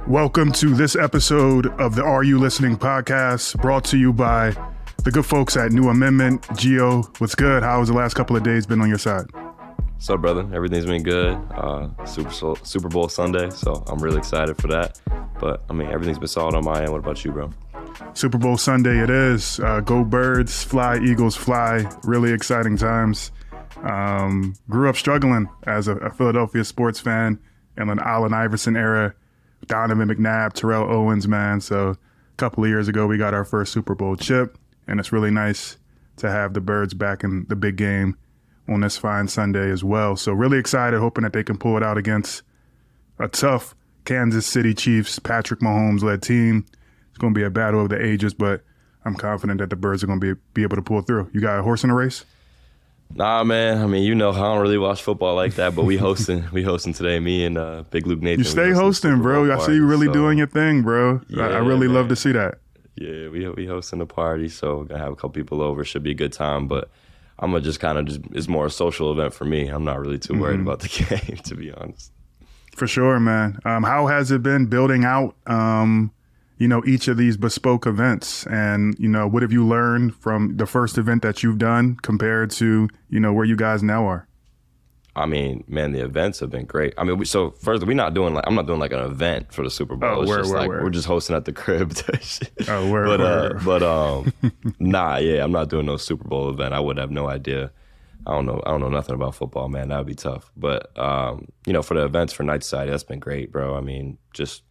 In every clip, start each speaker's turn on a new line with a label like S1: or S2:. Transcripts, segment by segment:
S1: Welcome to this episode of the Are You Listening podcast, brought to you by the good folks at New Amendment. Geo, what's good? How has the last couple of days been on your side?
S2: What's up, brother? Everything's been good. Super Bowl Sunday, so I'm really excited for that. But, I mean, everything's been solid on my end. What about you, bro?
S1: Super Bowl Sunday it is. Go Birds, fly, Eagles fly. Really exciting times. Grew up struggling as a Philadelphia sports fan in an Allen Iverson era. Donovan McNabb, Terrell Owens, man. So a couple of years ago, we got our first Super Bowl chip, and it's really nice to have the Birds back in the big game on this fine Sunday as well. So really excited, hoping that they can pull it out against a tough Kansas City Chiefs, Patrick Mahomes-led team. It's going to be a battle of the ages, but I'm confident that the Birds are going to be able to pull through. You got a horse in the race?
S2: Nah, man. I mean, you know, I don't really watch football like that, but we hosting today. Me and Big Luke Nathan.
S1: You stay hosting, bro. I see you really doing your thing, bro.
S2: Yeah,
S1: I really love to see that.
S2: Yeah, we hosting a party, so we're gonna have a couple people over. Should be a good time, but I'm gonna just it's more a social event for me. I'm not really too worried about the game, to be honest.
S1: For sure, man. How has it been building out, each of these bespoke events? And, what have you learned from the first event that you've done compared to, where you guys now are?
S2: I mean, man, the events have been great. I mean, first, I'm not doing like an event for the Super Bowl. We're just hosting at the crib. I'm not doing no Super Bowl event. I would have no idea. I don't know nothing about football, man. That would be tough. But, for the events for Night Society, that's been great, bro. I mean, just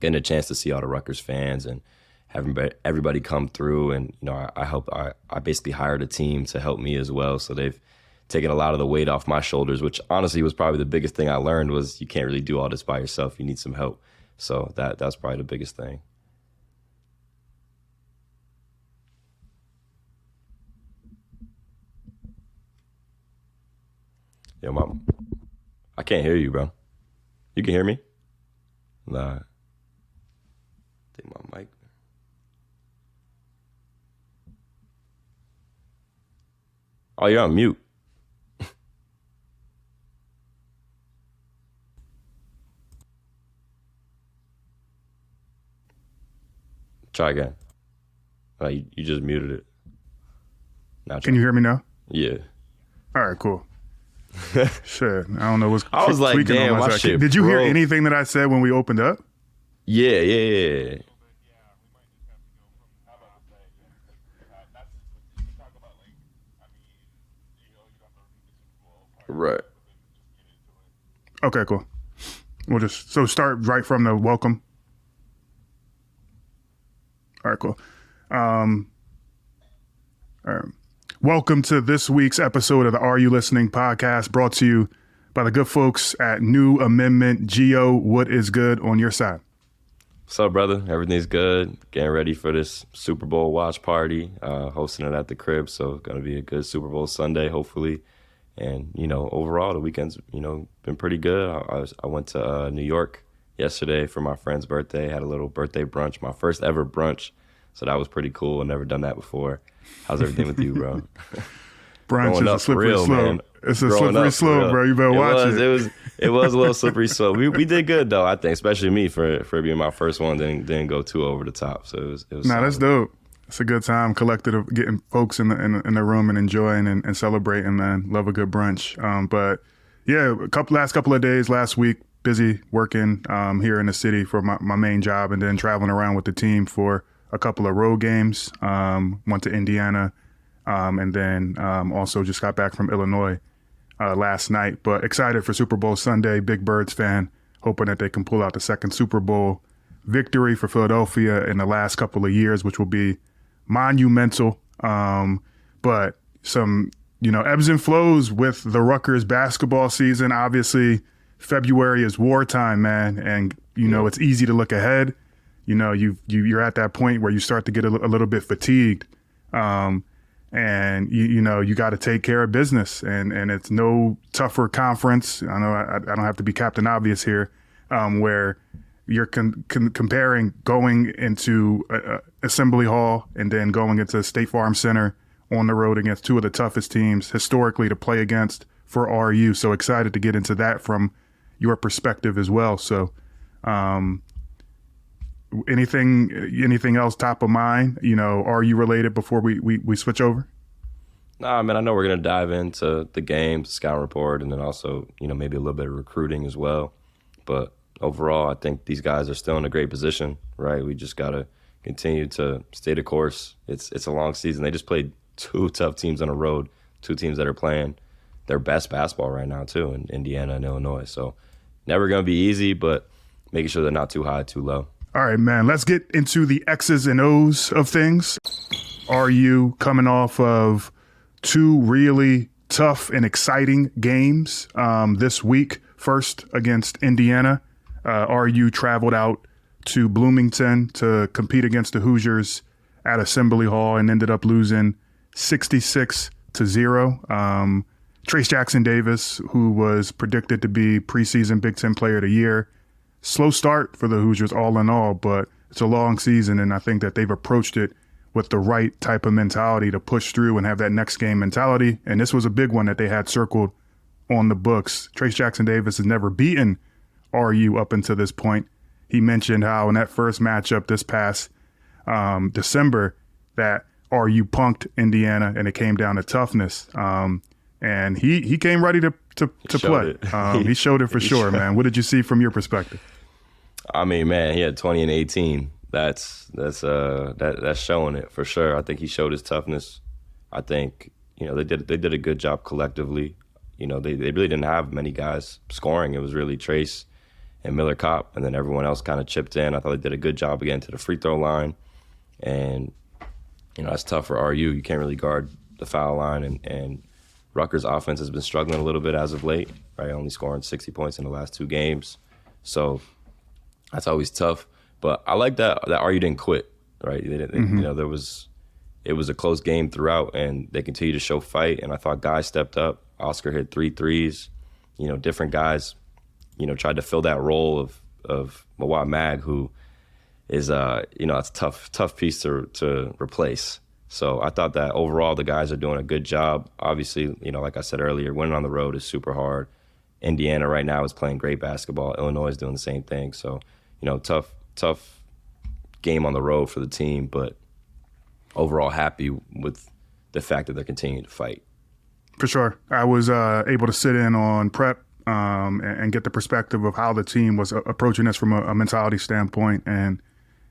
S2: getting a chance to see all the Rutgers fans and having everybody come through. And, I basically hired a team to help me as well. So they've taken a lot of the weight off my shoulders, which honestly was probably the biggest thing I learned was you can't really do all this by yourself. You need some help. So that's probably the biggest thing. Yo, Mom, I can't hear you, bro. You can hear me? Nah. I think my mic. Oh, you're on mute. Try again. Oh, you just muted it. Now
S1: Can you hear me now?
S2: Yeah.
S1: All right, cool. Shit, I don't know what's
S2: I was like, damn, my shit
S1: Did you hear
S2: broke.
S1: anything that I said when we opened up?
S2: Yeah. Right.
S1: Okay, cool. We'll just start right from the welcome. All right, cool. All right. Welcome to this week's episode of the Are You Listening podcast, brought to you by the good folks at New Amendment. Geo, what is good on your side?
S2: What's up, brother? Everything's good. Getting ready for this Super Bowl watch party, hosting it at the crib. So it's going to be a good Super Bowl Sunday, hopefully. And, overall, the weekend's, been pretty good. I went to New York yesterday for my friend's birthday, had a little birthday brunch, my first ever brunch. So that was pretty cool. I've never done that before. How's everything with you, bro?
S1: Brunch is a slippery slope.
S2: Man.
S1: It's a slippery slope, bro. You better watch it.
S2: It was a little slippery slope. We did good, though, I think, especially me for being my first one. Didn't go too over the top. So it was
S1: that's dope. It's a good time, collective of getting folks in the room and enjoying and celebrating, man. Love a good brunch. But yeah, last couple of days, last week, busy working here in the city for my main job, and then traveling around with the team for a couple of road games. Went to Indiana, and then also just got back from Illinois last night. But excited for Super Bowl Sunday. Big Birds fan, hoping that they can pull out the second Super Bowl victory for Philadelphia in the last couple of years, which will be monumental. But some, ebbs and flows with the Rutgers basketball season. Obviously, February is wartime, man. And, it's easy to look ahead. You're at that point where you start to get a little bit fatigued. And you got to take care of business, and it's no tougher conference. I know I don't have to be Captain Obvious here, where you're comparing going into Assembly Hall and then going into State Farm Center on the road against two of the toughest teams historically to play against for RU. So excited to get into that from your perspective as well. So Anything else top of mind? Are you related before we switch over?
S2: Nah, I mean, I know we're going to dive into the games, scout report, and then also, maybe a little bit of recruiting as well. But overall, I think these guys are still in a great position, right? We just got to continue to stay the course. It's a long season. They just played two tough teams on the road, two teams that are playing their best basketball right now, too, in Indiana and Illinois. So never going to be easy, but making sure they're not too high, too low.
S1: All right, man, let's get into the X's and O's of things. Are you coming off of two really tough and exciting games this week? First against Indiana. RU traveled out to Bloomington to compete against the Hoosiers at Assembly Hall and ended up losing 66-0. Trace Jackson Davis, who was predicted to be preseason Big Ten Player of the Year. Slow start for the Hoosiers all in all, but it's a long season, and I think that they've approached it with the right type of mentality to push through and have that next game mentality. And this was a big one that they had circled on the books. Trace Jackson Davis has never beaten RU up until this point. He mentioned how in that first matchup this past December that RU punked Indiana and it came down to toughness. And he came ready to play. He showed it for sure, man. What did you see from your perspective?
S2: I mean, man, he had 20 and 18. That's showing it for sure. I think he showed his toughness. I think they did a good job collectively. They really didn't have many guys scoring. It was really Trace and Miller Kopp, and then everyone else kind of chipped in. I thought they did a good job again to the free throw line, and that's tough for RU. You can't really guard the foul line, and Rutgers' offense has been struggling a little bit as of late, right? Only scoring 60 points in the last two games, so that's always tough. But I like that RU didn't quit, right? It was a close game throughout, and they continued to show fight. And I thought guys stepped up. Oscar hit 3 threes. Different guys, tried to fill that role of Mawad Mag, who is it's a tough piece to replace. So I thought that overall the guys are doing a good job. Obviously, like I said earlier, winning on the road is super hard. Indiana right now is playing great basketball. Illinois is doing the same thing. So tough game on the road for the team, but overall happy with the fact that they're continuing to fight.
S1: For sure. I was able to sit in on prep and get the perspective of how the team was approaching this from a mentality standpoint. And,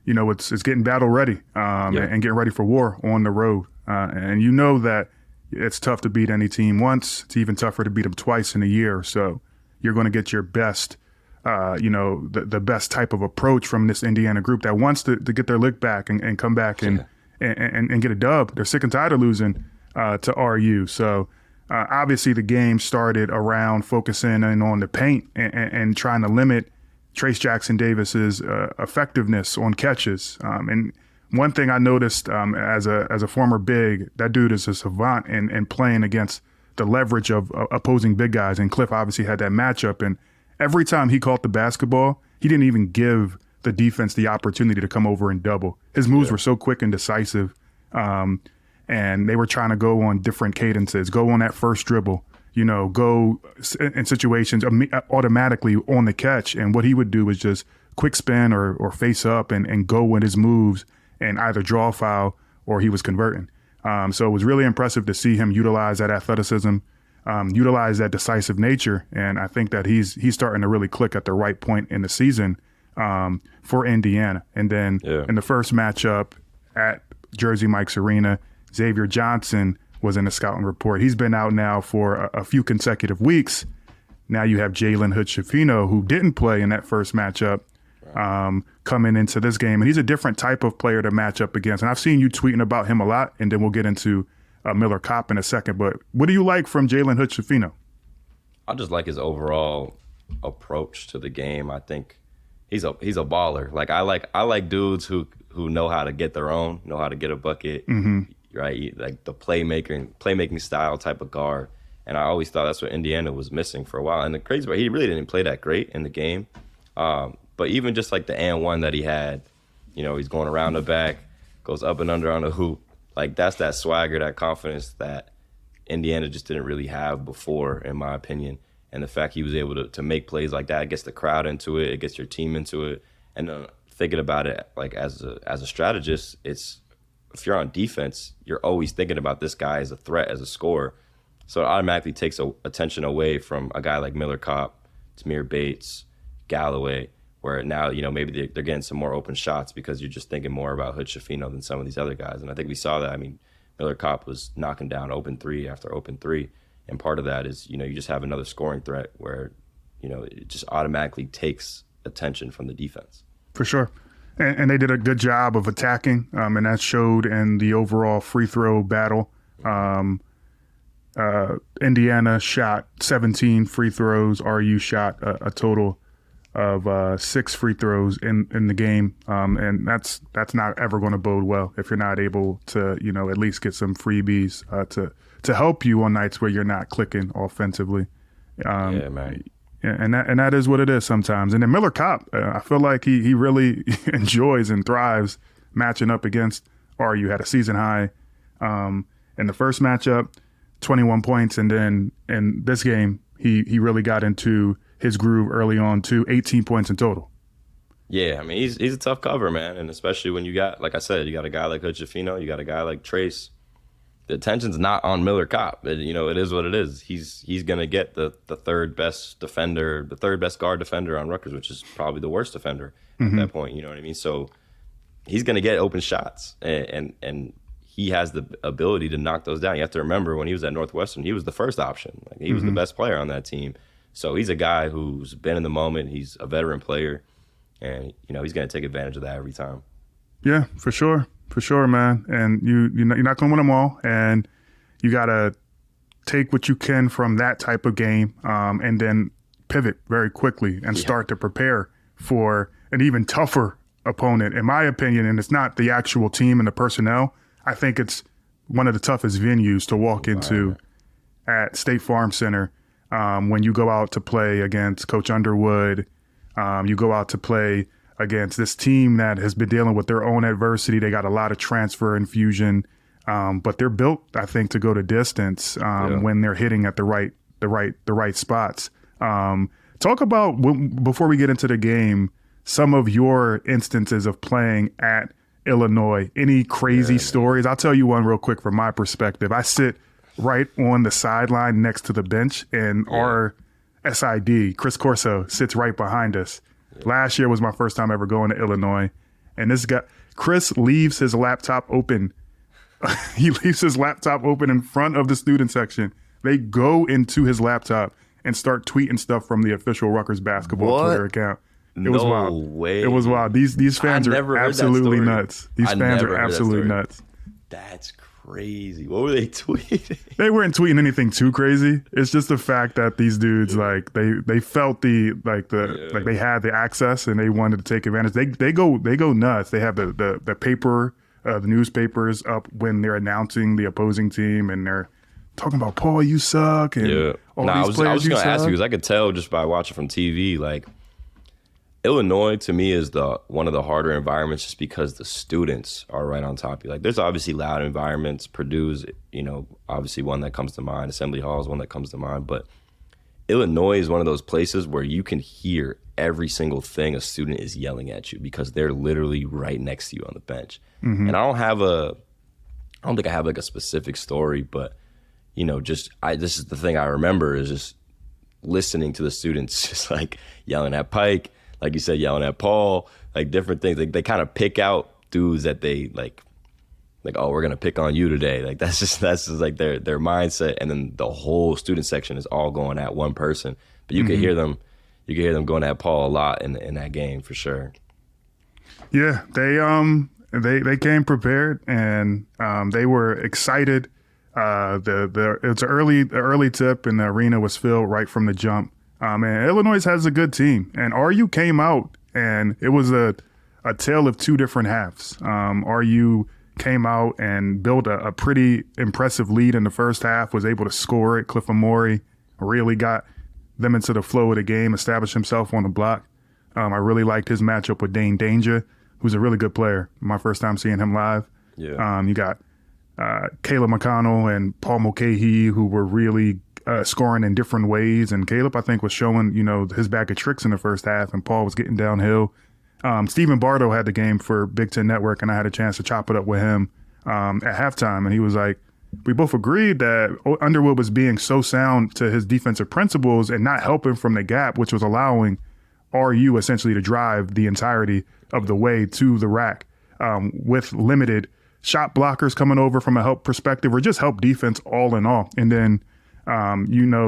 S1: it's getting battle ready and getting ready for war on the road. And that it's tough to beat any team once. It's even tougher to beat them twice in a year. So you're going to get your best the best type of approach from this Indiana group that wants to get their lick back and come back and get a dub. They're sick and tired of losing to RU. So obviously the game started around focusing in on the paint and trying to limit Trace Jackson Davis's effectiveness on catches. And one thing I noticed as a former big, that dude is a savant in playing against the leverage of opposing big guys. And Cliff obviously had that matchup, and every time he caught the basketball, he didn't even give the defense the opportunity to come over and double. His moves were so quick and decisive, and they were trying to go on different cadences, go on that first dribble, go in situations automatically on the catch. And what he would do was just quick spin or face up and go with his moves and either draw a foul or he was converting. So it was really impressive to see him utilize that athleticism, utilize that decisive nature. And I think that he's starting to really click at the right point in the season for Indiana. And then in the first matchup at Jersey Mike's Arena, Xavier Johnson was in the scouting report. He's been out now for a few consecutive weeks. Now you have Jalen Hood-Schifino, who didn't play in that first matchup, coming into this game. And he's a different type of player to match up against. And I've seen you tweeting about him a lot, and then we'll get into Miller Kopp in a second. But what do you like from Jalen Hood-Schifino?
S2: I just like his overall approach to the game. I think he's a baller. Like I like dudes who know how to get their own, know how to get a bucket, right? Like the playmaking style type of guard. And I always thought that's what Indiana was missing for a while. And the crazy part, he really didn't play that great in the game. But even just like the and one that he had, he's going around the back, goes up and under on the hoop. Like that's that swagger, that confidence that Indiana just didn't really have before, in my opinion. And the fact he was able to make plays like that, it gets the crowd into it, it gets your team into it. And thinking about it like as a strategist, it's if you're on defense, you're always thinking about this guy as a threat, as a scorer. So it automatically takes attention away from a guy like Miller Kopp, Tamir Bates, Galloway, where now, maybe they're getting some more open shots because you're just thinking more about Hood Schifino than some of these other guys. And I think we saw that. I mean, Miller Kopp was knocking down open three after open three. And part of that is, you just have another scoring threat where, it just automatically takes attention from the defense.
S1: For sure. And they did a good job of attacking, and that showed in the overall free throw battle. Indiana shot 17 free throws. RU shot a total of 6 free throws in the game, and that's not ever going to bode well if you're not able to at least get some freebies to help you on nights where you're not clicking offensively.
S2: Yeah, man.
S1: And that is what it is sometimes. And then Miller Kopp, I feel like he really enjoys and thrives matching up against RU. Had a season high in the first matchup, 21 points, and then in this game he really got into his groove early on too, 18 points in total.
S2: Yeah, I mean he's a tough cover, man, and especially when you got, like I said, you got a guy like Hood Schifino, you got a guy like Trace. The attention's not on Miller Kopp. It is what it is. He's gonna get the third best defender, the third best guard defender on Rutgers, which is probably the worst defender at that point. You know what I mean? So he's gonna get open shots, and he has the ability to knock those down. You have to remember when he was at Northwestern, he was the first option. Like he was the best player on that team. So he's a guy who's been in the moment. He's a veteran player, and he's gonna take advantage of that every time.
S1: Yeah, for sure. For sure, man. And you're not going to win them all. And you got to take what you can from that type of game and then pivot very quickly and start to prepare for an even tougher opponent, in my opinion. And it's not the actual team and the personnel. I think it's one of the toughest venues to walk into at State Farm Center when you go out to play against Coach Underwood. You go out to play against this team that has been dealing with their own adversity. They got a lot of transfer infusion, but they're built, I think, to go the distance when they're hitting at the right spots. Talk about, before we get into the game, some of your instances of playing at Illinois. Any crazy stories? I'll tell you one real quick from my perspective. I sit right on the sideline next to the bench, and our SID, Chris Corso, sits right behind us. Last year was my first time ever going to Illinois. And this guy, Chris, leaves his laptop open. He leaves his laptop open in front of the student section. They go into his laptop and start tweeting stuff from the official Rutgers Basketball Twitter account. It was wild.
S2: Way.
S1: It was wild. These fans are absolutely nuts. These fans are absolutely nuts.
S2: That's crazy. What were they tweeting?
S1: They weren't tweeting anything too crazy. It's just the fact that these dudes they felt they had the access and they wanted to take advantage. They go nuts. They have the paper, the newspapers up when they're announcing the opposing team, and they're talking about Paul, you suck, and all these players.
S2: I was
S1: going
S2: to ask you because I could tell just by watching from TV, like Illinois to me is one of the harder environments just because the students are right on top of you. Like there's obviously loud environments. Purdue's, obviously one that comes to mind. Assembly Hall is one that comes to mind. But Illinois is one of those places where you can hear every single thing a student is yelling at you because they're literally right next to you on the bench. And I don't think I have like a specific story, but this is the thing I remember is just listening to the students just like yelling at Pike. Like you said, yelling at Paul, like different things. Like they kind of pick out dudes that they like, oh, we're gonna pick on you today. Like that's just like their mindset. And then the whole student section is all going at one person. But you can hear them going at Paul a lot in that game for sure.
S1: Yeah, they came prepared and they were excited. It's an early tip and the arena was filled right from the jump. And Illinois has a good team, and RU came out, and it was a tale of two different halves. RU came out and built a pretty impressive lead in the first half, was able to score it. Cliff Amori really got them into the flow of the game, established himself on the block. I really liked his matchup with Dane Danger, who's a really good player. My first time seeing him live.
S2: Yeah.
S1: You got Caleb McConnell and Paul Mulcahy, who were really scoring in different ways. And Caleb, I think, was showing, his bag of tricks in the first half, and Paul was getting downhill. Stephen Bardo had the game for Big Ten Network, and I had a chance to chop it up with him at halftime. And he was like, we both agreed that Underwood was being so sound to his defensive principles and not helping from the gap, which was allowing RU essentially to drive the entirety of the way to the rack with limited shot blockers coming over from a help perspective or just help defense all in all. And then,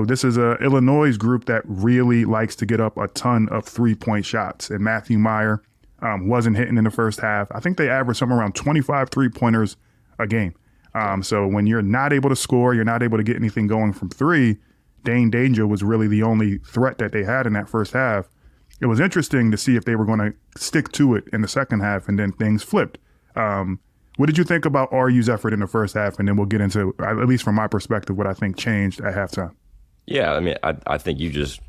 S1: this is a Illinois group that really likes to get up a ton of 3-point shots. And Matthew Meyer wasn't hitting in the first half. I think they averaged somewhere around 25 3-pointers a game. So when you're not able to score, you're not able to get anything going from three, Dane Danger was really the only threat that they had in that first half. It was interesting to see if they were going to stick to it in the second half, and then things flipped. What did you think about RU's effort in the first half? And then we'll get into, at least from my perspective, what I think changed at halftime.
S2: Yeah, I mean, I think you just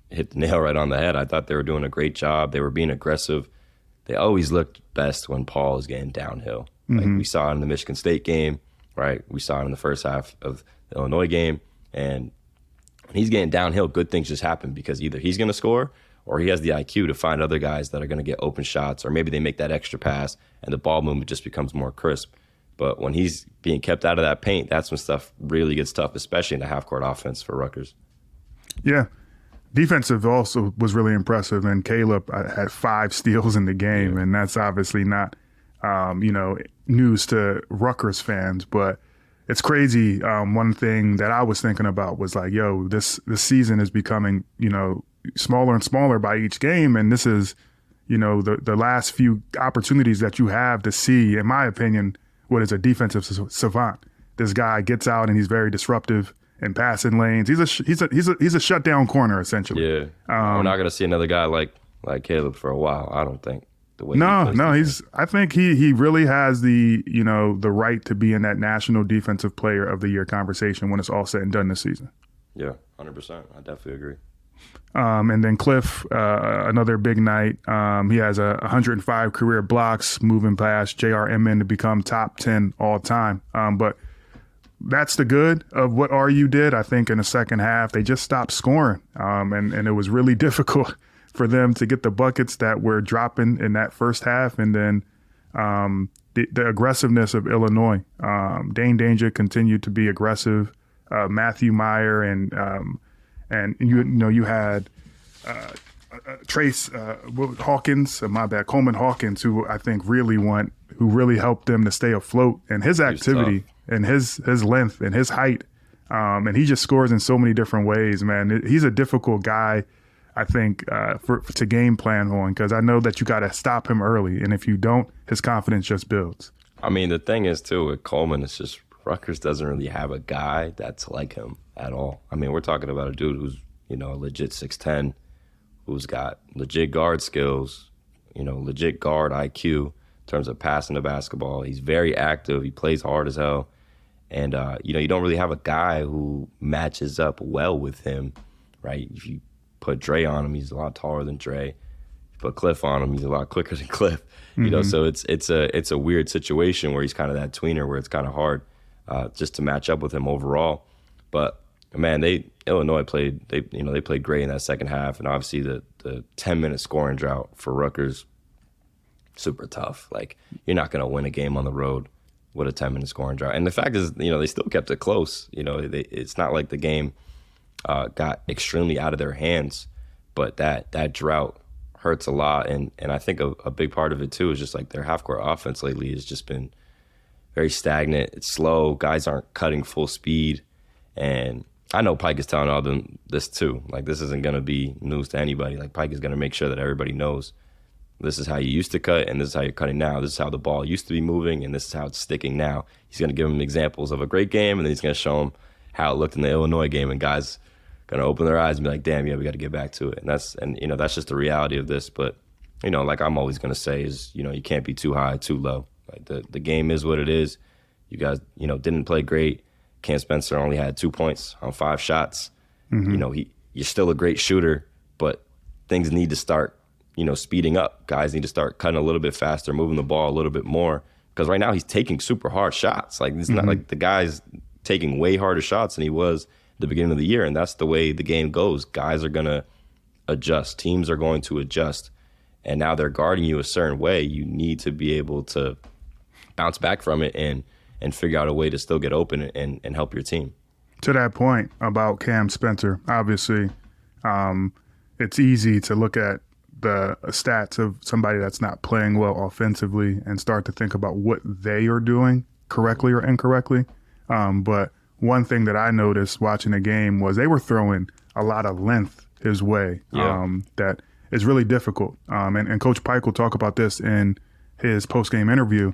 S2: hit the nail right on the head. I thought they were doing a great job. They were being aggressive. They always looked best when Paul is getting downhill. Like we saw it in the Michigan State game, right? We saw it in the first half of the Illinois game. And when he's getting downhill, good things just happen because either he's going to score or he has the IQ to find other guys that are going to get open shots, or maybe they make that extra pass and the ball movement just becomes more crisp. But when he's being kept out of that paint, that's when stuff really gets tough, especially in the half-court offense for Rutgers.
S1: Yeah. Defensive also was really impressive, and Caleb had 5 steals in the game, and that's obviously not, news to Rutgers fans, but it's crazy. One thing that I was thinking about was like, this season is becoming, smaller and smaller by each game, and this is, the last few opportunities that you have to see, in my opinion, what is a defensive savant. This guy gets out and he's very disruptive in passing lanes. He's a shutdown corner essentially.
S2: Yeah, we're not gonna see another guy like Caleb for a while. I don't think.
S1: I think he really has the the right to be in that National Defensive Player of the Year conversation when it's all said and done this season.
S2: Yeah, 100%. I definitely agree.
S1: And then Cliff, another big night. He has 105 career blocks, moving past J.R. Inman to become top 10 all time. But that's the good of what RU did. I think in the second half, they just stopped scoring. And it was really difficult for them to get the buckets that were dropping in that first half. And then the aggressiveness of Illinois. Dane Danger continued to be aggressive. Matthew Meyer and you had Trace Hawkins, Coleman Hawkins, who I think who really helped them to stay afloat, and his activity and his length and his height. And he just scores in so many different ways, man. He's a difficult guy, I think, to game plan on, because I know that you got to stop him early. And if you don't, his confidence just builds.
S2: I mean, the thing is, too, with Coleman, it's just Rutgers doesn't really have a guy that's like him at all. I mean, we're talking about a dude who's, a legit 6'10", who's got legit guard skills, legit guard IQ in terms of passing the basketball. He's very active. He plays hard as hell. And, you don't really have a guy who matches up well with him, right? If you put Dre on him, he's a lot taller than Dre. If you put Cliff on him, he's a lot quicker than Cliff. So it's a weird situation where he's kind of that tweener where it's kind of hard just to match up with him overall. But man, Illinois played great in that second half, and obviously the 10-minute scoring drought for Rutgers, super tough. Like, you're not going to win a game on the road with a 10-minute scoring drought. And the fact is, they still kept it close. It's not like the game got extremely out of their hands, but that drought hurts a lot. And I think a big part of it too is just like their half-court offense lately has just been very stagnant. It's slow. Guys aren't cutting full speed. And I know Pike is telling all them this too. Like, this isn't going to be news to anybody. Like, Pike is going to make sure that everybody knows this is how you used to cut and this is how you're cutting now. This is how the ball used to be moving and this is how it's sticking now. He's going to give them examples of a great game, and then he's going to show them how it looked in the Illinois game, and guys going to open their eyes and be like, damn, yeah, we got to get back to it. And that's just the reality of this. But, like I'm always going to say is, you can't be too high, too low. Like, the game is what it is. You guys, didn't play great. Cam Spencer only had 2 points on 5 shots. You're still a great shooter, but things need to start, speeding up. Guys need to start cutting a little bit faster, moving the ball a little bit more. Because right now he's taking super hard shots. Like, it's not like the guy's taking way harder shots than he was at the beginning of the year. And that's the way the game goes. Guys are going to adjust. Teams are going to adjust. and now they're guarding you a certain way, you need to be able to bounce back from it and figure out a way to still get open and help your team.
S1: To that point about Cam Spencer, obviously, it's easy to look at the stats of somebody that's not playing well offensively and start to think about what they are doing correctly or incorrectly. But one thing that I noticed watching the game was they were throwing a lot of length his way. That is really difficult. And Coach Pike will talk about this in his post-game interview.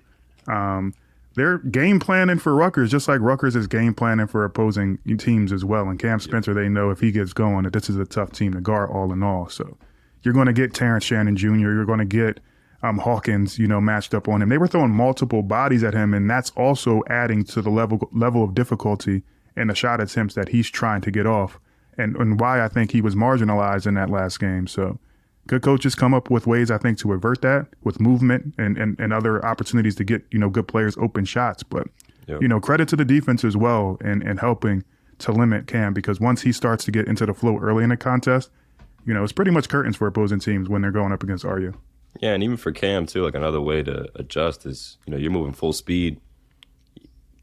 S1: They're game planning for Rutgers, just like Rutgers is game planning for opposing teams as well. And Cam Spencer, they know if he gets going that this is a tough team to guard all in all. So you're going to get Terrence Shannon Jr., you're going to get Hawkins, matched up on him. They were throwing multiple bodies at him, and that's also adding to the level of difficulty in the shot attempts that he's trying to get off, and why I think he was marginalized in that last game. So good coaches come up with ways, I think, to avert that with movement and other opportunities to get, good players open shots. But, credit to the defense as well in helping to limit Cam, because once he starts to get into the flow early in the contest, it's pretty much curtains for opposing teams when they're going up against RU.
S2: Yeah, and even for Cam, too, like another way to adjust is, you're moving full speed.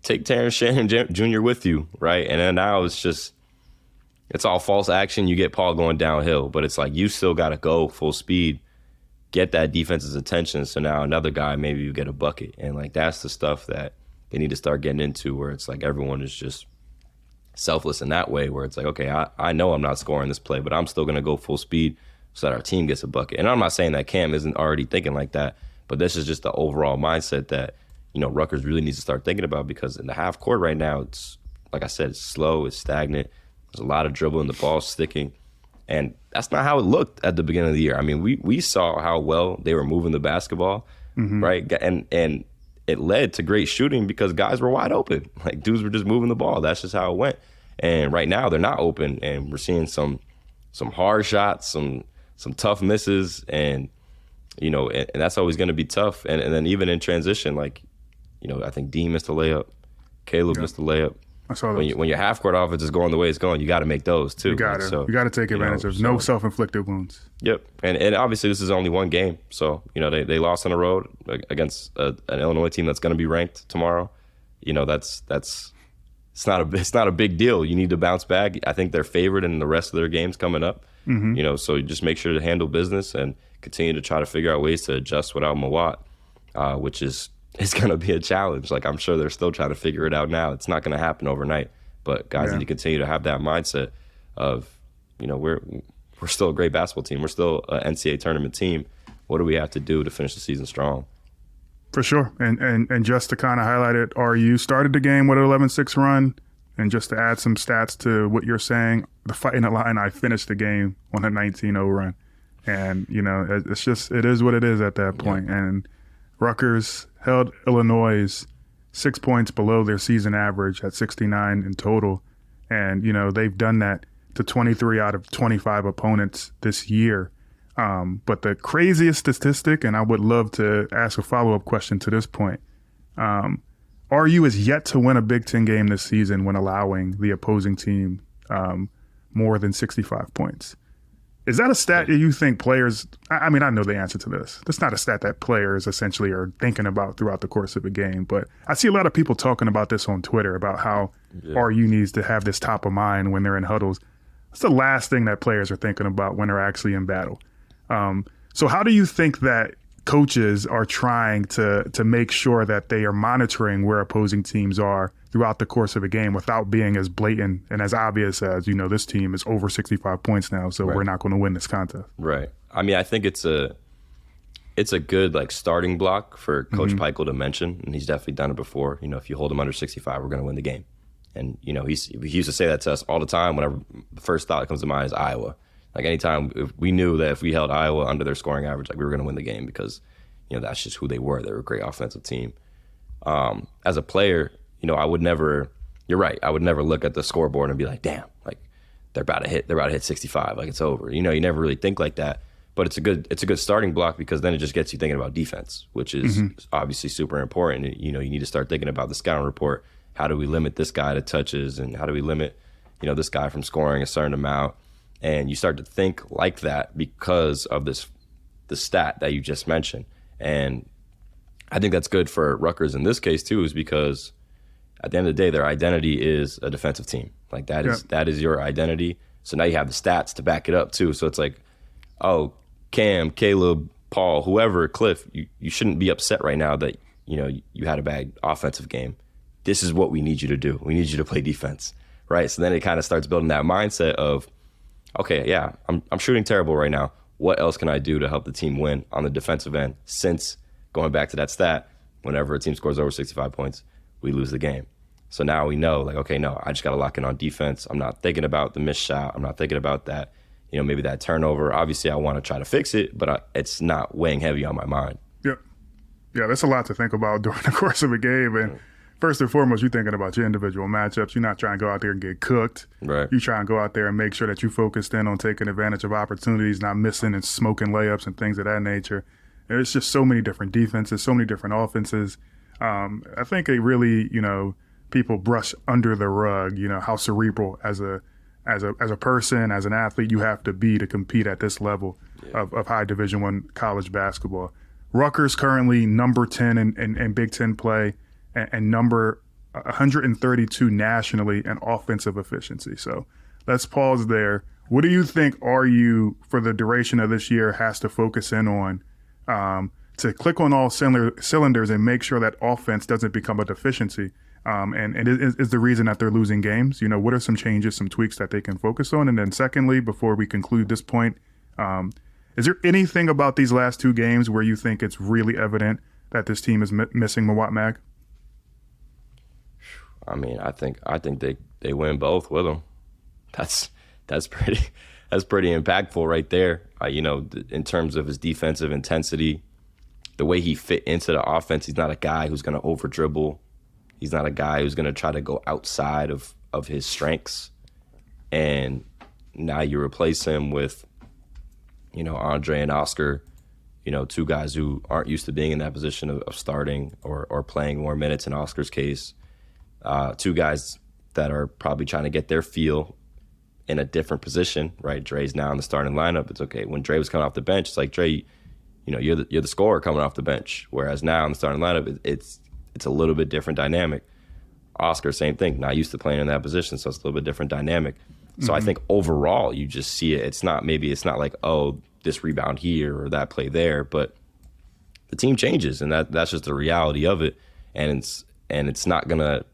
S2: Take Terrence Shannon Jr. with you, right? And then now it's all false action. You get Paul going downhill, but it's like you still got to go full speed, get that defense's attention. So now another guy, maybe you get a bucket. And like that's the stuff that they need to start getting into, where it's like everyone is just selfless in that way, where it's like, okay, I know I'm not scoring this play, but I'm still going to go full speed so that our team gets a bucket. And I'm not saying that Cam isn't already thinking like that, but this is just the overall mindset that, Rutgers really needs to start thinking about, because in the half court right now, it's, like I said, it's slow, it's stagnant. There's a lot of dribbling, the ball's sticking. And that's not how it looked at the beginning of the year. I mean, we saw how well they were moving the basketball, right? And it led to great shooting because guys were wide open. Like, dudes were just moving the ball. That's just how it went. And right now, they're not open, and we're seeing some hard shots, some tough misses, and, and that's always going to be tough. And then even in transition, like, I think Dean missed a layup. Caleb missed a layup.
S1: I saw
S2: when your half court offense is going the way it's going, you got to make those too.
S1: You got to take advantage of no self-inflicted wounds.
S2: Yep, and obviously this is only one game, so they lost on the road against an Illinois team that's going to be ranked tomorrow. That's it's not a big deal. You need to bounce back. I think they're favored in the rest of their games coming up. So you just make sure to handle business and continue to try to figure out ways to adjust without Mawat, which is. It's going to be a challenge. Like, I'm sure they're still trying to figure it out now. It's not going to happen overnight. But guys need to continue to have that mindset of, we're still a great basketball team. We're still an NCAA tournament team. What do we have to do to finish the season strong?
S1: For sure. And just to kind of highlight it, RU started the game with an 11-6 run. And just to add some stats to what you're saying, the Fighting Illini finished the game on a 19-0 run. And, it is what it is at that point. Yeah. And Rutgers held Illinois 6 points below their season average at 69 in total. And, they've done that to 23 out of 25 opponents this year. But the craziest statistic, and I would love to ask a follow-up question to this point, RU is yet to win a Big Ten game this season when allowing the opposing team more than 65 points. Is that a stat that you think players – I mean, I know the answer to this. That's not a stat that players essentially are thinking about throughout the course of a game. But I see a lot of people talking about this on Twitter about how RU needs to have this top of mind when they're in huddles. It's the last thing that players are thinking about when they're actually in battle. So how do you think that coaches are trying to make sure that they are monitoring where opposing teams are throughout the course of a game without being as blatant and as obvious as, this team is over 65 points now, so we're not going to win this contest?
S2: Right. I mean, I think it's a good starting block for Coach Peichel to mention, and he's definitely done it before. If you hold them under 65, we're going to win the game. And, he used to say that to us all the time whenever the first thought that comes to mind is Iowa. Like anytime we knew that if we held Iowa under their scoring average, like we were going to win the game because, that's just who they were. They were a great offensive team. As a player, I would never, you're right. I would never look at the scoreboard and be like, damn, like they're about to hit 65. Like it's over. You never really think like that, but it's a good starting block because then it just gets you thinking about defense, which is obviously super important. You need to start thinking about the scouting report. How do we limit this guy to touches, and how do we limit, this guy from scoring a certain amount? And you start to think like that because of this the stat that you just mentioned. And I think that's good for Rutgers in this case too, is because at the end of the day, their identity is a defensive team. Like that is your identity. So now you have the stats to back it up too. So it's like, oh, Cam, Caleb, Paul, whoever, Cliff, you shouldn't be upset right now that, you know, you had a bad offensive game. This is what we need you to do. We need you to play defense, right? So then it kind of starts building that mindset of, okay, yeah, I'm shooting terrible right now. What else can I do to help the team win on the defensive end? Since going back to that stat, whenever a team scores over 65 points, we lose the game. So now we know, like, okay, no, I just got to lock in on defense. I'm not thinking about the missed shot. I'm not thinking about that, you know, maybe that turnover. Obviously, I want to try to fix it, but it's not weighing heavy on my mind.
S1: Yeah, that's a lot to think about during the course of a game. And first and foremost, you're thinking about your individual matchups. You're not trying to go out there and get cooked.
S2: Right.
S1: You try and go out there and make sure that you focused in on taking advantage of opportunities, not missing and smoking layups and things of that nature. And it's just so many different defenses, so many different offenses. I think it really, you know, people brush under the rug, you know, how cerebral as a person, as an athlete, you have to be to compete at this level of high Division I college basketball. Rutgers currently number 10 in Big Ten play and number 132 nationally in offensive efficiency. So let's pause there. What do you think RU, for the duration of this year, has to focus in on to click on all cylinders and make sure that offense doesn't become a deficiency? And it is the reason that they're losing games. You know, what are some changes, some tweaks that they can focus on? And then secondly, before we conclude this point, is there anything about these last two games where you think it's really evident that this team is missing Mawot Mag?
S2: I mean, I think they win both with him. That's pretty impactful right there. You know, in terms of his defensive intensity, the way he fit into the offense, he's not a guy who's going to over dribble. He's not a guy who's going to try to go outside of his strengths. And now you replace him with, you know, Andre and Oscar, you know, two guys who aren't used to being in that position of starting or playing more minutes in Oscar's case. Two guys that are probably trying to get their feel in a different position, right? Dre's now in the starting lineup. It's okay. When Dre was coming off the bench, it's like, Dre, you know, you're the scorer coming off the bench. Whereas now in the starting lineup, it's a little bit different dynamic. Oscar, same thing, not used to playing in that position, so it's a little bit different dynamic. So I think overall, you just see it. It's not like, oh, this rebound here or that play there, but the team changes, and that's just the reality of it. And it's not gonna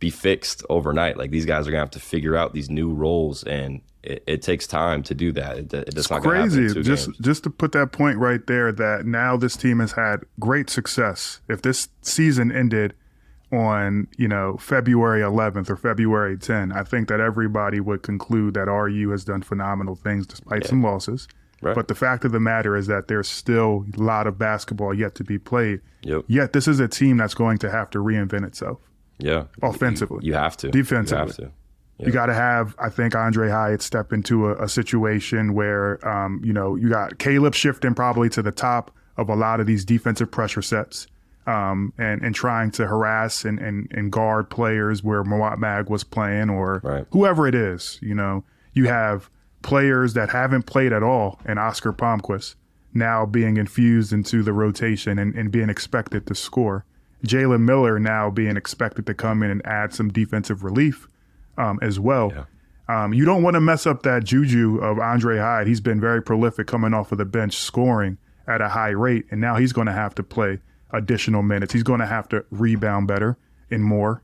S2: be fixed overnight. Like, these guys are gonna have to figure out these new roles, and it takes time to do that. It's not
S1: crazy.
S2: Gonna happen in 2 games.
S1: Just to put that point right there, that now this team has had great success. If this season ended on, you know, February 11th or February 10th, I think that everybody would conclude that RU has done phenomenal things despite some losses. Right. But the fact of the matter is that there's still a lot of basketball yet to be played. Yet this is a team that's going to have to reinvent itself. Offensively.
S2: You have to.
S1: Defensively.
S2: You have to.
S1: You got to have, I think, Andre Hyatt step into a situation where, you know, you got Caleb shifting probably to the top of a lot of these defensive pressure sets. And trying to harass and guard players where Mawot Mag was playing or whoever it is. You know, you have players that haven't played at all and Oscar Palmquist now being infused into the rotation and being expected to score. Jalen Miller now being expected to come in and add some defensive relief as well. You don't want to mess up that juju of Andre Hyde. He's been very prolific coming off of the bench, scoring at a high rate, and now he's going to have to play additional minutes. He's going to have to rebound better and more.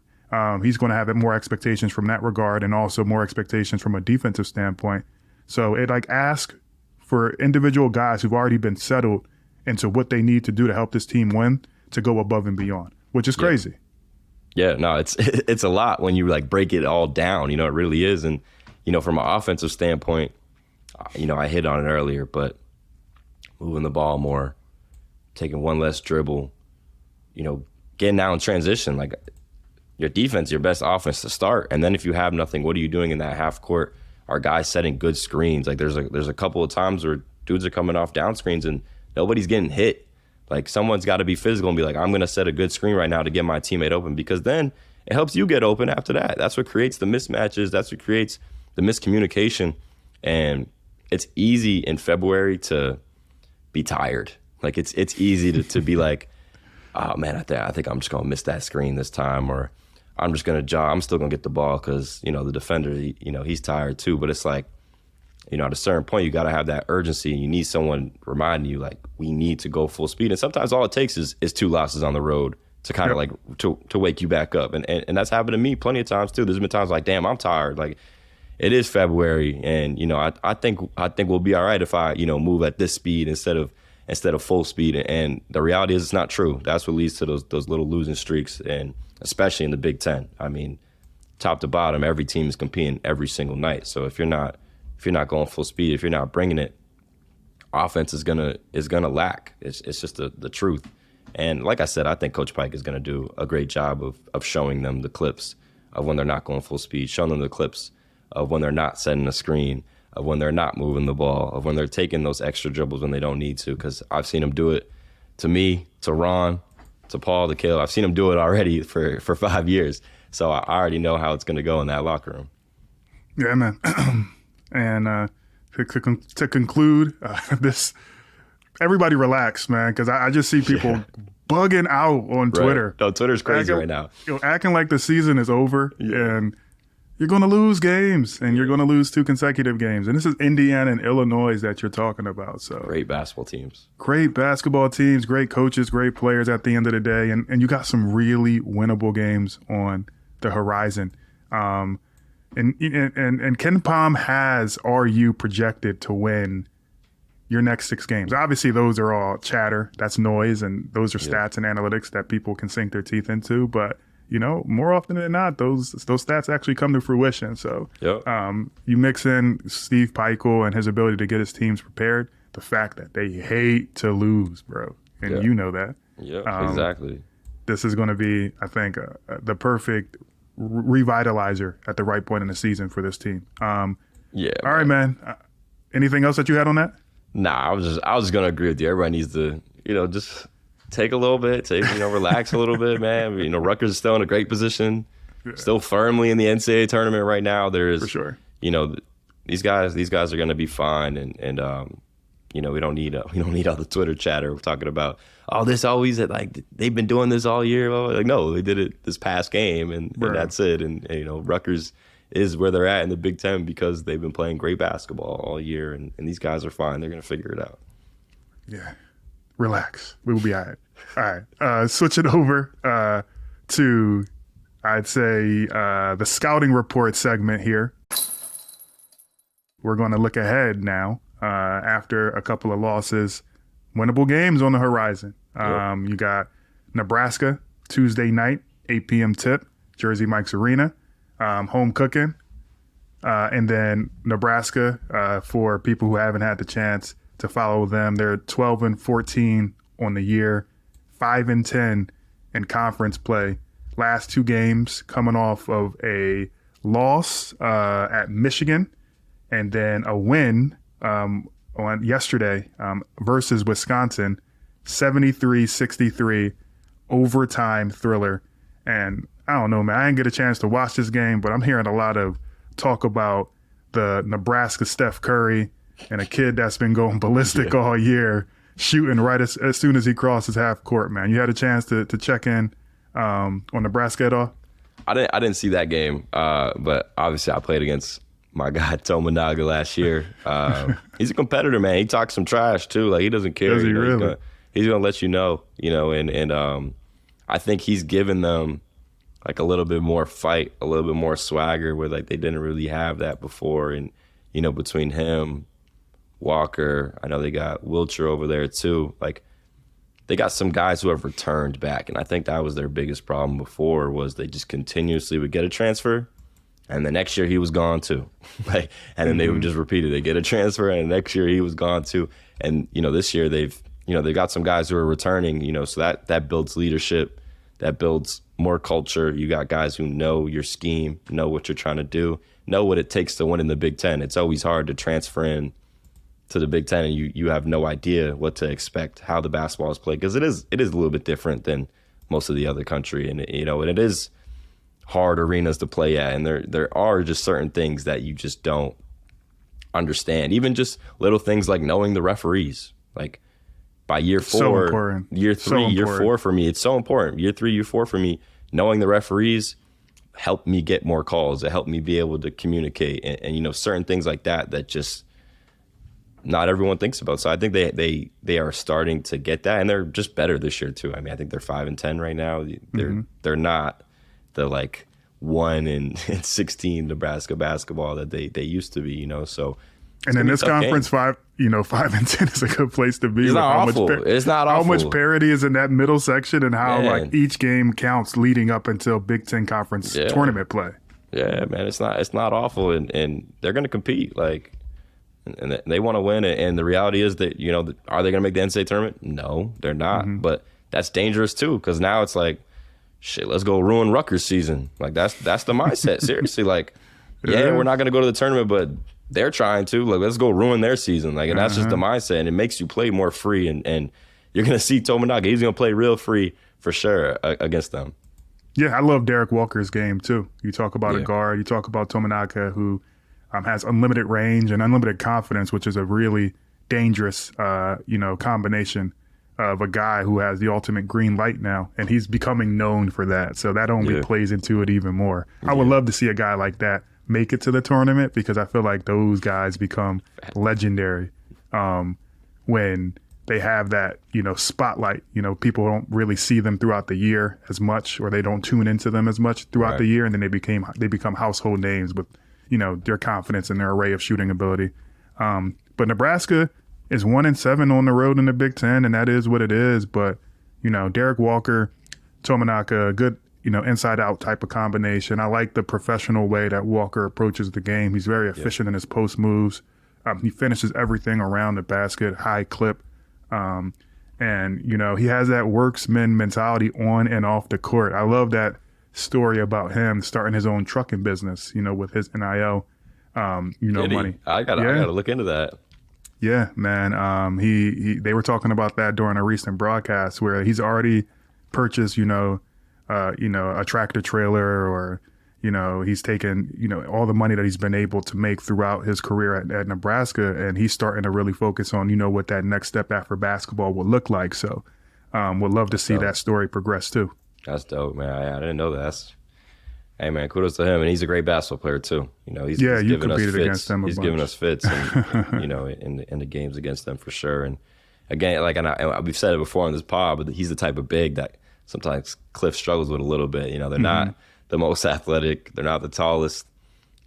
S1: He's going to have more expectations from that regard, and also more expectations from a defensive standpoint. So it ask for individual guys who've already been settled into what they need to do to help this team win to go above and beyond, which is crazy.
S2: Yeah, no, it's a lot when you break it all down. You know, it really is. And, you know, from an offensive standpoint, you know, I hit on it earlier, but moving the ball more, taking one less dribble, you know, getting out in transition. Like, your defense, your best offense to start. And then if you have nothing, what are you doing in that half court? Are guys setting good screens? Like, there's a couple of times where dudes are coming off down screens and nobody's getting hit. Like, someone's got to be physical and be like, I'm going to set a good screen right now to get my teammate open, because then it helps you get open after that. That's what creates the mismatches. That's what creates the miscommunication. And it's easy in February to be tired. Like it's easy to be like, oh man, I think I'm just gonna miss that screen this time, or I'm just gonna jog. I'm still gonna get the ball because the defender, he's tired too. But it's like, at a certain point, you got to have that urgency, and you need someone reminding you, like, we need to go full speed. And sometimes all it takes is 2 losses on the road to kind of like to wake you back up. And that's happened to me plenty of times too. There's been times like, damn, I'm tired. Like, it is February, and I think we'll be all right if I move at this speed instead of full speed. And the reality is, it's not true. That's what leads to those little losing streaks, and especially in the Big Ten. I mean, top to bottom, every team is competing every single night. So if you're not going full speed, if you're not bringing it, offense is gonna lack. It's just the truth. And like I said, I think Coach Pike is gonna do a great job of showing them the clips of when they're not going full speed, showing them the clips of when they're not setting a screen, of when they're not moving the ball, of when they're taking those extra dribbles when they don't need to. Because I've seen him do it to me, to Ron, to Paul, to Caleb. I've seen him do it already for 5 years. So I already know how it's gonna go in that locker room.
S1: Yeah, man. And to conclude this, everybody relax, man, because I just see people bugging out on Twitter.
S2: No, Twitter's crazy right now.
S1: Acting like the season is over, and you're going to lose games, and you're going to lose 2 consecutive games. And this is Indiana and Illinois that you're talking about. So
S2: great basketball teams.
S1: Great basketball teams, great coaches, great players at the end of the day. And you got some really winnable games on the horizon. And Ken Pom has RU projected to win your next 6 games. Obviously, those are all chatter. That's noise, and those are stats and analytics that people can sink their teeth into. But, more often than not, those stats actually come to fruition. So you mix in Steve Peichel and his ability to get his teams prepared, the fact that they hate to lose, bro. And you know that.
S2: Yeah, exactly.
S1: This is going to be, I think, the perfect revitalizer at the right point in the season for this team. All right, man. Anything else that you had on that?
S2: Nah, I was just gonna agree with you. Everybody needs to, just take a little bit, relax a little bit, man. Rutgers is still in a great position, still firmly in the NCAA tournament right now. There's, for sure. These guys are gonna be fine, and we don't need all the Twitter chatter. We're talking about, this always like they've been doing this all year. Like, no, they did it this past game, and that's it. And Rutgers is where they're at in the Big Ten because they've been playing great basketball all year, and these guys are fine. They're gonna figure it out.
S1: Yeah, relax. We will be all right. All right, switch it over to, I'd say, the scouting report segment here. We're going to look ahead now. After a couple of losses, winnable games on the horizon. You got Nebraska, Tuesday night, 8 p.m. tip, Jersey Mike's Arena, home cooking. And then Nebraska, for people who haven't had the chance to follow them, they're 12-14 on the year, 5-10 in conference play. Last 2 games coming off of a loss at Michigan, and then a win on yesterday versus Wisconsin, 73-63 overtime thriller. And I don't know, man, I didn't get a chance to watch this game, but I'm hearing a lot of talk about the Nebraska Steph Curry and a kid that's been going ballistic all year, shooting right as soon as he crosses half court, man. You had a chance to check in on Nebraska at all?
S2: I didn't see that game, but obviously I played against my guy Tominaga last year. He's a competitor, man. He talks some trash too. Like, he doesn't care.
S1: Does he really?
S2: He's gonna let you know, and I think he's given them like a little bit more fight, a little bit more swagger, where like they didn't really have that before. And between him, Walker, I know they got Wiltshire over there too. Like, they got some guys who have returned back, and I think that was their biggest problem before, was they just continuously would get a transfer, and the next year he was gone too. And then they would just repeat it. They get a transfer, and the next year he was gone too. And this year they've got some guys who are returning. So that builds leadership, that builds more culture. You got guys who know your scheme, know what you're trying to do, know what it takes to win in the Big Ten. It's always hard to transfer in to the Big Ten, and you have no idea what to expect, how the basketball is played, because it is a little bit different than most of the other country, and and it is hard arenas to play at, and there are just certain things that you just don't understand. Even just little things like knowing the referees. Like, by year
S1: So
S2: four,
S1: important.
S2: year
S1: So
S2: three, year
S1: important.
S2: 4 for me, it's so important. Year 3, year 4 for me, knowing the referees helped me get more calls. It helped me be able to communicate and you know, certain things like that just not everyone thinks about. So I think they are starting to get that, and they're just better this year too. I mean, I think they're 5-10 right now. They're not the like 1-16 Nebraska basketball that they used to be, you know. So
S1: And in this conference, 5-10 is a good place to be.
S2: It's not awful. It's not awful.
S1: How much parity is in that middle section, and how
S2: Man.
S1: like each game counts leading up until Big Ten conference tournament play.
S2: Yeah, man, it's not awful, and they're going to compete, like, and they want to win. And the reality is that, you know, are they going to make the NCAA tournament? No, they're not. But that's dangerous too, because now it's like, shit, let's go ruin Rutgers season. Like that's the mindset. Seriously, like, yeah, we're not going to go to the tournament, but they're trying to. Like, let's go ruin their season. Like, and that's just the mindset, and it makes you play more free. And you're going to see Tominaga. He's going to play real free for sure against them.
S1: Yeah, I love Derek Walker's game too. You talk about a guard. You talk about Tominaga, who has unlimited range and unlimited confidence, which is a really dangerous, combination of a guy who has the ultimate green light now, and he's becoming known for that. So that only plays into it even more. I would love to see a guy like that make it to the tournament, because I feel like those guys become legendary when they have that, spotlight. People don't really see them throughout the year as much, or they don't tune into them as much throughout the year, and then they become household names with, their confidence and their array of shooting ability. But Nebraska is 1-7 on the road in the Big Ten, and that is what it is. But, Derek Walker, Tominaga, good, inside out type of combination. I like the professional way that Walker approaches the game. He's very efficient in his post moves. He finishes everything around the basket, high clip. And, he has that worksman mentality on and off the court. I love that story about him starting his own trucking business, with his NIL, money.
S2: I gotta look into that.
S1: Yeah, man. They were talking about that during a recent broadcast where he's already purchased, a tractor trailer, or, he's taken, all the money that he's been able to make throughout his career at Nebraska. And he's starting to really focus on, what that next step after basketball will look like. So would love to see that story progress too.
S2: That's dope, man. I didn't know that. Hey, man, kudos to him. And he's a great basketball player too. He's
S1: you
S2: giving us
S1: competed
S2: fits.
S1: against him a
S2: He's
S1: bunch.
S2: giving us fits, and, in the games against them for sure. And again, like, we've said it before on this pod, but he's the type of big that sometimes Cliff struggles with a little bit. They're not the most athletic. They're not the tallest.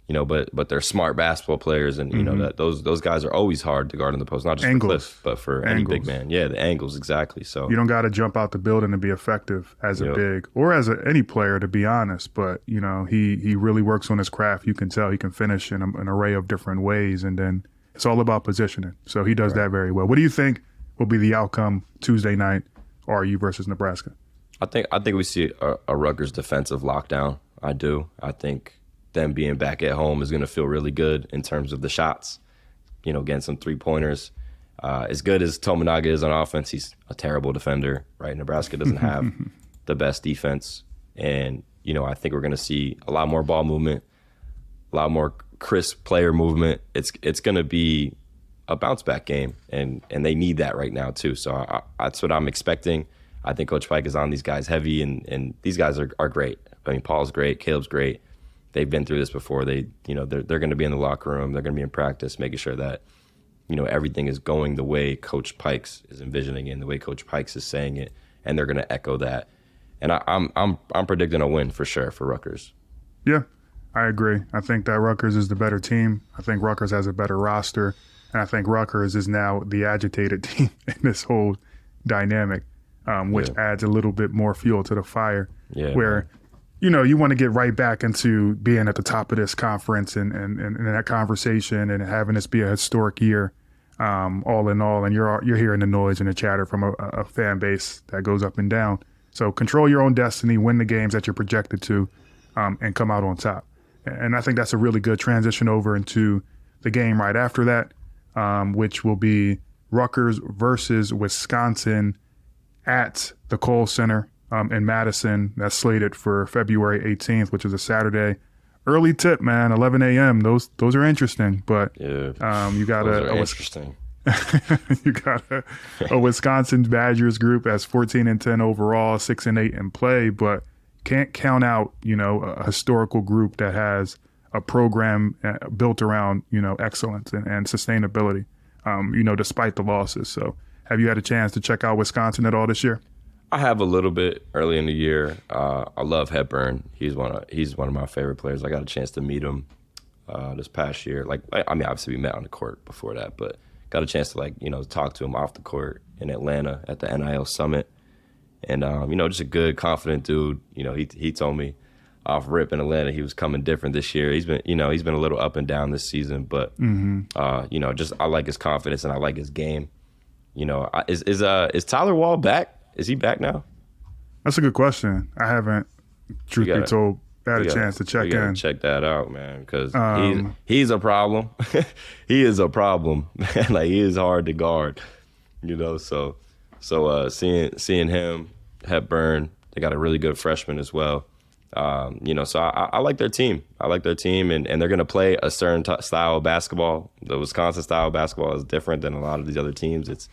S2: But they're smart basketball players, and that those guys are always hard to guard in the post, not just for Cliff, but for any big man. Yeah, the angles, exactly. So
S1: you don't got to jump out the building to be effective as a big, or as any player, to be honest. But he really works on his craft. You can tell he can finish in an array of different ways, and then it's all about positioning. So he does that very well. What do you think will be the outcome Tuesday night, RU versus Nebraska?
S2: I think we see a Rutgers defensive lockdown. I do. I think them being back at home is going to feel really good in terms of the shots, getting some 3-pointers. As good as Tominaga is on offense, he's a terrible defender, right? Nebraska doesn't have the best defense. And, I think we're going to see a lot more ball movement, a lot more crisp player movement. It's going to be a bounce-back game, and they need that right now too. So that's what I'm expecting. I think Coach Pike is on these guys heavy, and these guys are great. I mean, Paul's great, Caleb's great. They've been through this before. They're going to be in the locker room. They're going to be in practice, making sure that, everything is going the way Coach Pikes is envisioning it, and the way Coach Pikes is saying it, and they're going to echo that. And I'm predicting a win for sure for Rutgers.
S1: Yeah, I agree. I think that Rutgers is the better team. I think Rutgers has a better roster, and I think Rutgers is now the agitated team in this whole dynamic, which adds a little bit more fuel to the fire.
S2: Yeah,
S1: where. You want to get right back into being at the top of this conference and that conversation and having this be a historic year, all in all. And you're hearing the noise and the chatter from a fan base that goes up and down. So control your own destiny, win the games that you're projected to, and come out on top. And I think that's a really good transition over into the game right after that, which will be Rutgers versus Wisconsin at the Kohl Center. In Madison. That's slated for February 18th, which is a Saturday. Early tip, man, 11 a.m. Those are interesting, but you got
S2: interesting.
S1: You got a Wisconsin Badgers group that's 14-10 overall, 6-8 in play, but can't count out, a historical group that has a program built around, excellence and sustainability, despite the losses. So have you had a chance to check out Wisconsin at all this year?
S2: I have a little bit early in the year. I love Hepburn. He's one of my favorite players. I got a chance to meet him this past year. Obviously we met on the court before that, but got a chance to talk to him off the court in Atlanta at the NIL Summit. And just a good, confident dude. He told me off rip in Atlanta he was coming different this year. He's been a little up and down this season, but I like his confidence and I like his game. Is Tyler Wall back? Is he back now?
S1: That's a good question. I haven't, truth be told, had a chance to check in.
S2: Check that out, man, because he's a problem. He is a problem, man. Like, he is hard to guard. So seeing him, Hepburn, they got a really good freshman as well. So I like their team. I like their team, and they're going to play a certain style of basketball. The Wisconsin style of basketball is different than a lot of these other teams. It's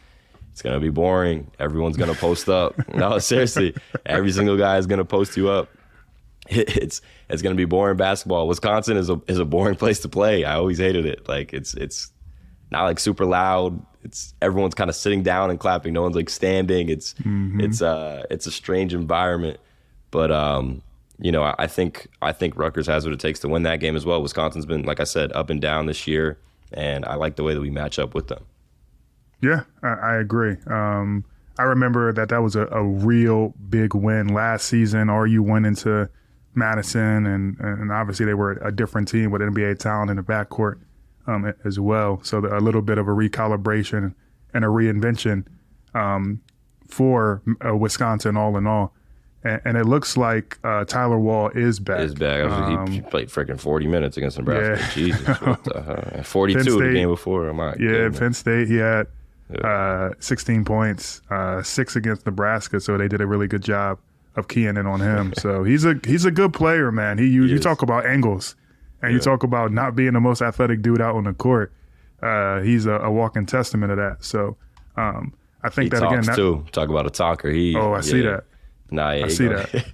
S2: going to be boring. Everyone's going to post up. No, seriously, every single guy is going to post you up. It's going to be boring basketball. Wisconsin is a boring place to play. I always hated it. Like, it's not like super loud. It's everyone's kind of sitting down and clapping. No one's like standing. It's a strange environment. But I think Rutgers has what it takes to win that game as well. Wisconsin's been, like I said, up and down this year, and I like the way that we match up with them.
S1: Yeah, I agree. I remember that was a real big win last season. RU went into Madison, and obviously they were a different team with NBA talent in the backcourt as well. So a little bit of a recalibration and a reinvention for Wisconsin all in all. And it looks like Tyler Wall is back.
S2: He played freaking 40 minutes against Nebraska. Yeah. Jesus, what the hell? 42 the game before.
S1: Penn State, he had 16 points, 6 against Nebraska. So they did a really good job of keying in on him. So he's a good player, man. You talk about angles, and you talk about not being the most athletic dude out on the court. He's a walking testament to that. So I think
S2: too. Talk about a talker.
S1: I see that.
S2: Nah, yeah,
S1: I see that.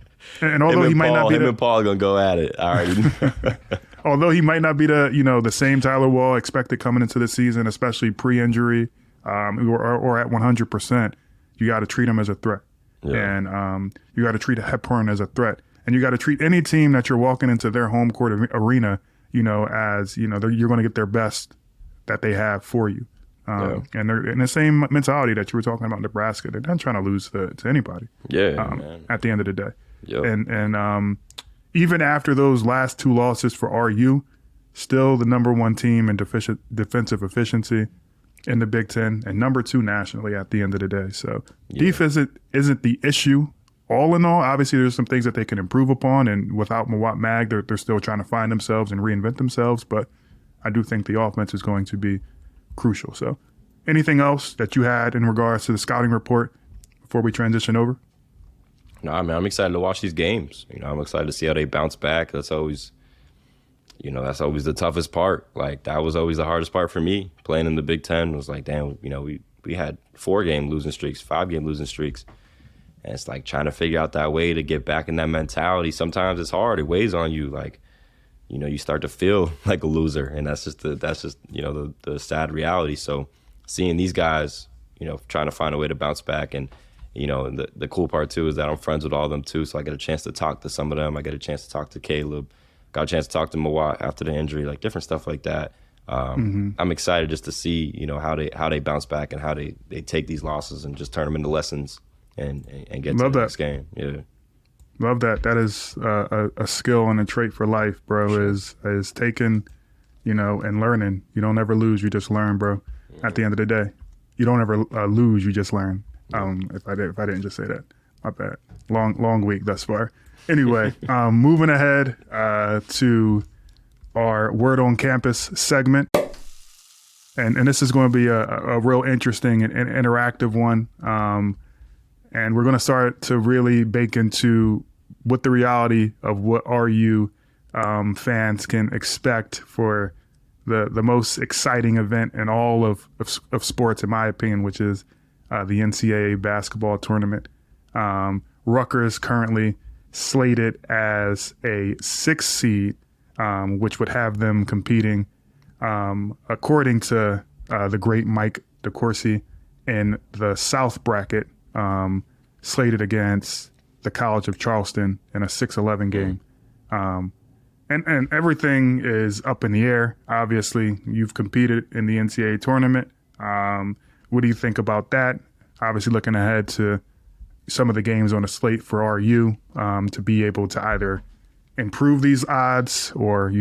S1: And although he might not be
S2: him and Paul gonna go at it. All right.
S1: Although he might not be the same Tyler Wall expected coming into the season, especially pre-injury, or at 100%, you got to treat him as a threat. Yeah. And you got to treat Hepburn as a threat. And you got to treat any team that you're walking into their home court arena, as, you're going to get their best that they have for you. And they're in the same mentality that you were talking about Nebraska. They're not trying to lose to anybody.
S2: Man.
S1: At the end of the day.
S2: Yep.
S1: And even after those last 2 losses for RU, still the number 1 team in defensive efficiency in the Big Ten and number 2 nationally at the end of the day. So defense isn't the issue. All in all, obviously there's some things that they can improve upon, and without Mawat Mag, they're still trying to find themselves and reinvent themselves. But I do think the offense is going to be crucial. So anything else that you had in regards to the scouting report before we transition over?
S2: No, I mean, I'm excited to watch these games. I'm excited to see how they bounce back. That's always the toughest part. Like, that was always the hardest part for me playing in the Big Ten. Was like, damn, we had 4-game losing streaks, 5-game losing streaks. And it's like trying to figure out that way to get back in that mentality. Sometimes it's hard. It weighs on you. Like, you start to feel like a loser, and that's just the sad reality. So seeing these guys, trying to find a way to bounce back, and the cool part too is that I'm friends with all of them too. So I get a chance to talk to some of them. I get a chance to talk to Caleb. Got a chance to talk to Mawat after the injury, like different stuff like that. I'm excited just to see how they bounce back and how they take these losses and just turn them into lessons and get to the next game. Yeah.
S1: Love that. That is a skill and a trait for life, bro. Sure. Is taking, and learning. You don't ever lose. You just learn, bro. At the end of the day, you don't ever lose. You just learn. If I didn't just say that, my bad. Long week thus far. Anyway, moving ahead to our Word on Campus segment, and this is going to be a real interesting and interactive one. And we're going to start to really bake into what the reality of what RU fans can expect for the most exciting event in all of sports, in my opinion, which is the NCAA basketball tournament. Rutgers currently slated as a 6th seed, which would have them competing, according to the great Mike DeCourcy, in the South bracket, slated against the College of Charleston in a 6-11 game. And everything is up in the air. Obviously, you've competed in the NCAA tournament. What do you think about that? Obviously, looking ahead to some of the games on the slate for RU, to be able to either improve these odds or,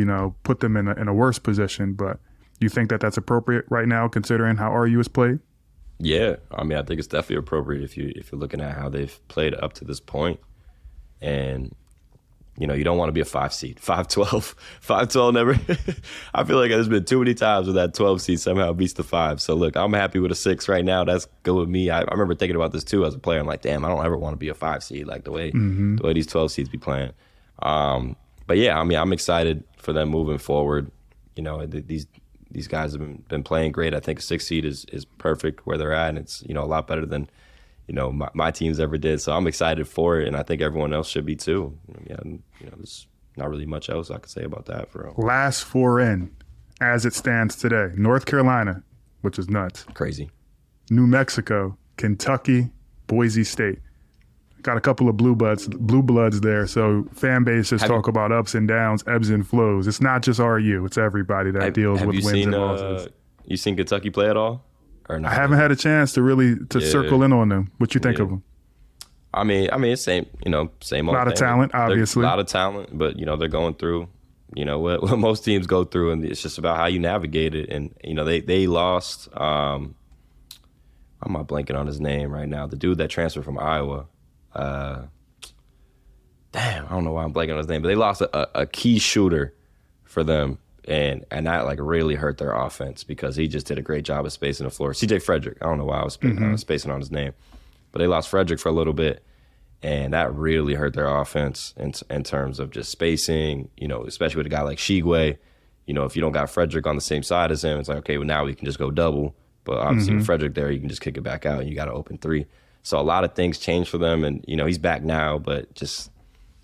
S1: put them in a worse position. But you think that that's appropriate right now, considering how RU is played?
S2: Yeah, I mean, I think it's definitely appropriate if you're looking at how they've played up to this point. And you don't want to be a 5 seed. 5-12. 5-12 never. I feel like there's been too many times where that 12 seed somehow beats the 5. So look, I'm happy with a 6 right now. That's good with me. I remember thinking about this too as a player. I'm like, damn, I don't ever want to be a 5 seed, like the way these 12 seeds be playing. But yeah, I mean, I'm excited for them moving forward. These guys have been playing great. I think a 6 seed is perfect where they're at, and it's a lot better than my teams ever did. So I'm excited for it, and I think everyone else should be too. There's not really much else I could say about that for real.
S1: Last 4 in, as it stands today: North Carolina, which is nuts,
S2: crazy;
S1: New Mexico, Kentucky, Boise State. Got a couple of blue bloods there. So fan bases talk about ups and downs, ebbs and flows. It's not just RU; it's everybody that deals with wins and losses.
S2: You seen Kentucky play at all? Or not?
S1: I haven't had a chance to really circle in on them. What you think of them?
S2: I mean, it's same old thing.
S1: A lot of talent, obviously.
S2: A lot of talent, but they're going through, what most teams go through, and it's just about how you navigate it. And they lost. I'm not blanking on his name right now. The dude that transferred from Iowa. Damn, I don't know why I'm blanking on his name, but they lost a key shooter for them. And that really hurt their offense because he just did a great job of spacing the floor. CJ Frederick, I don't know why I was spacing on his name, but they lost Frederick for a little bit, and that really hurt their offense in terms of just spacing. Especially with a guy like Shigwe. If you don't got Frederick on the same side as him, it's like, okay, well now we can just go double. But obviously with Frederick there, you can just kick it back out and you got an open 3. So a lot of things changed for them, and he's back now, but just.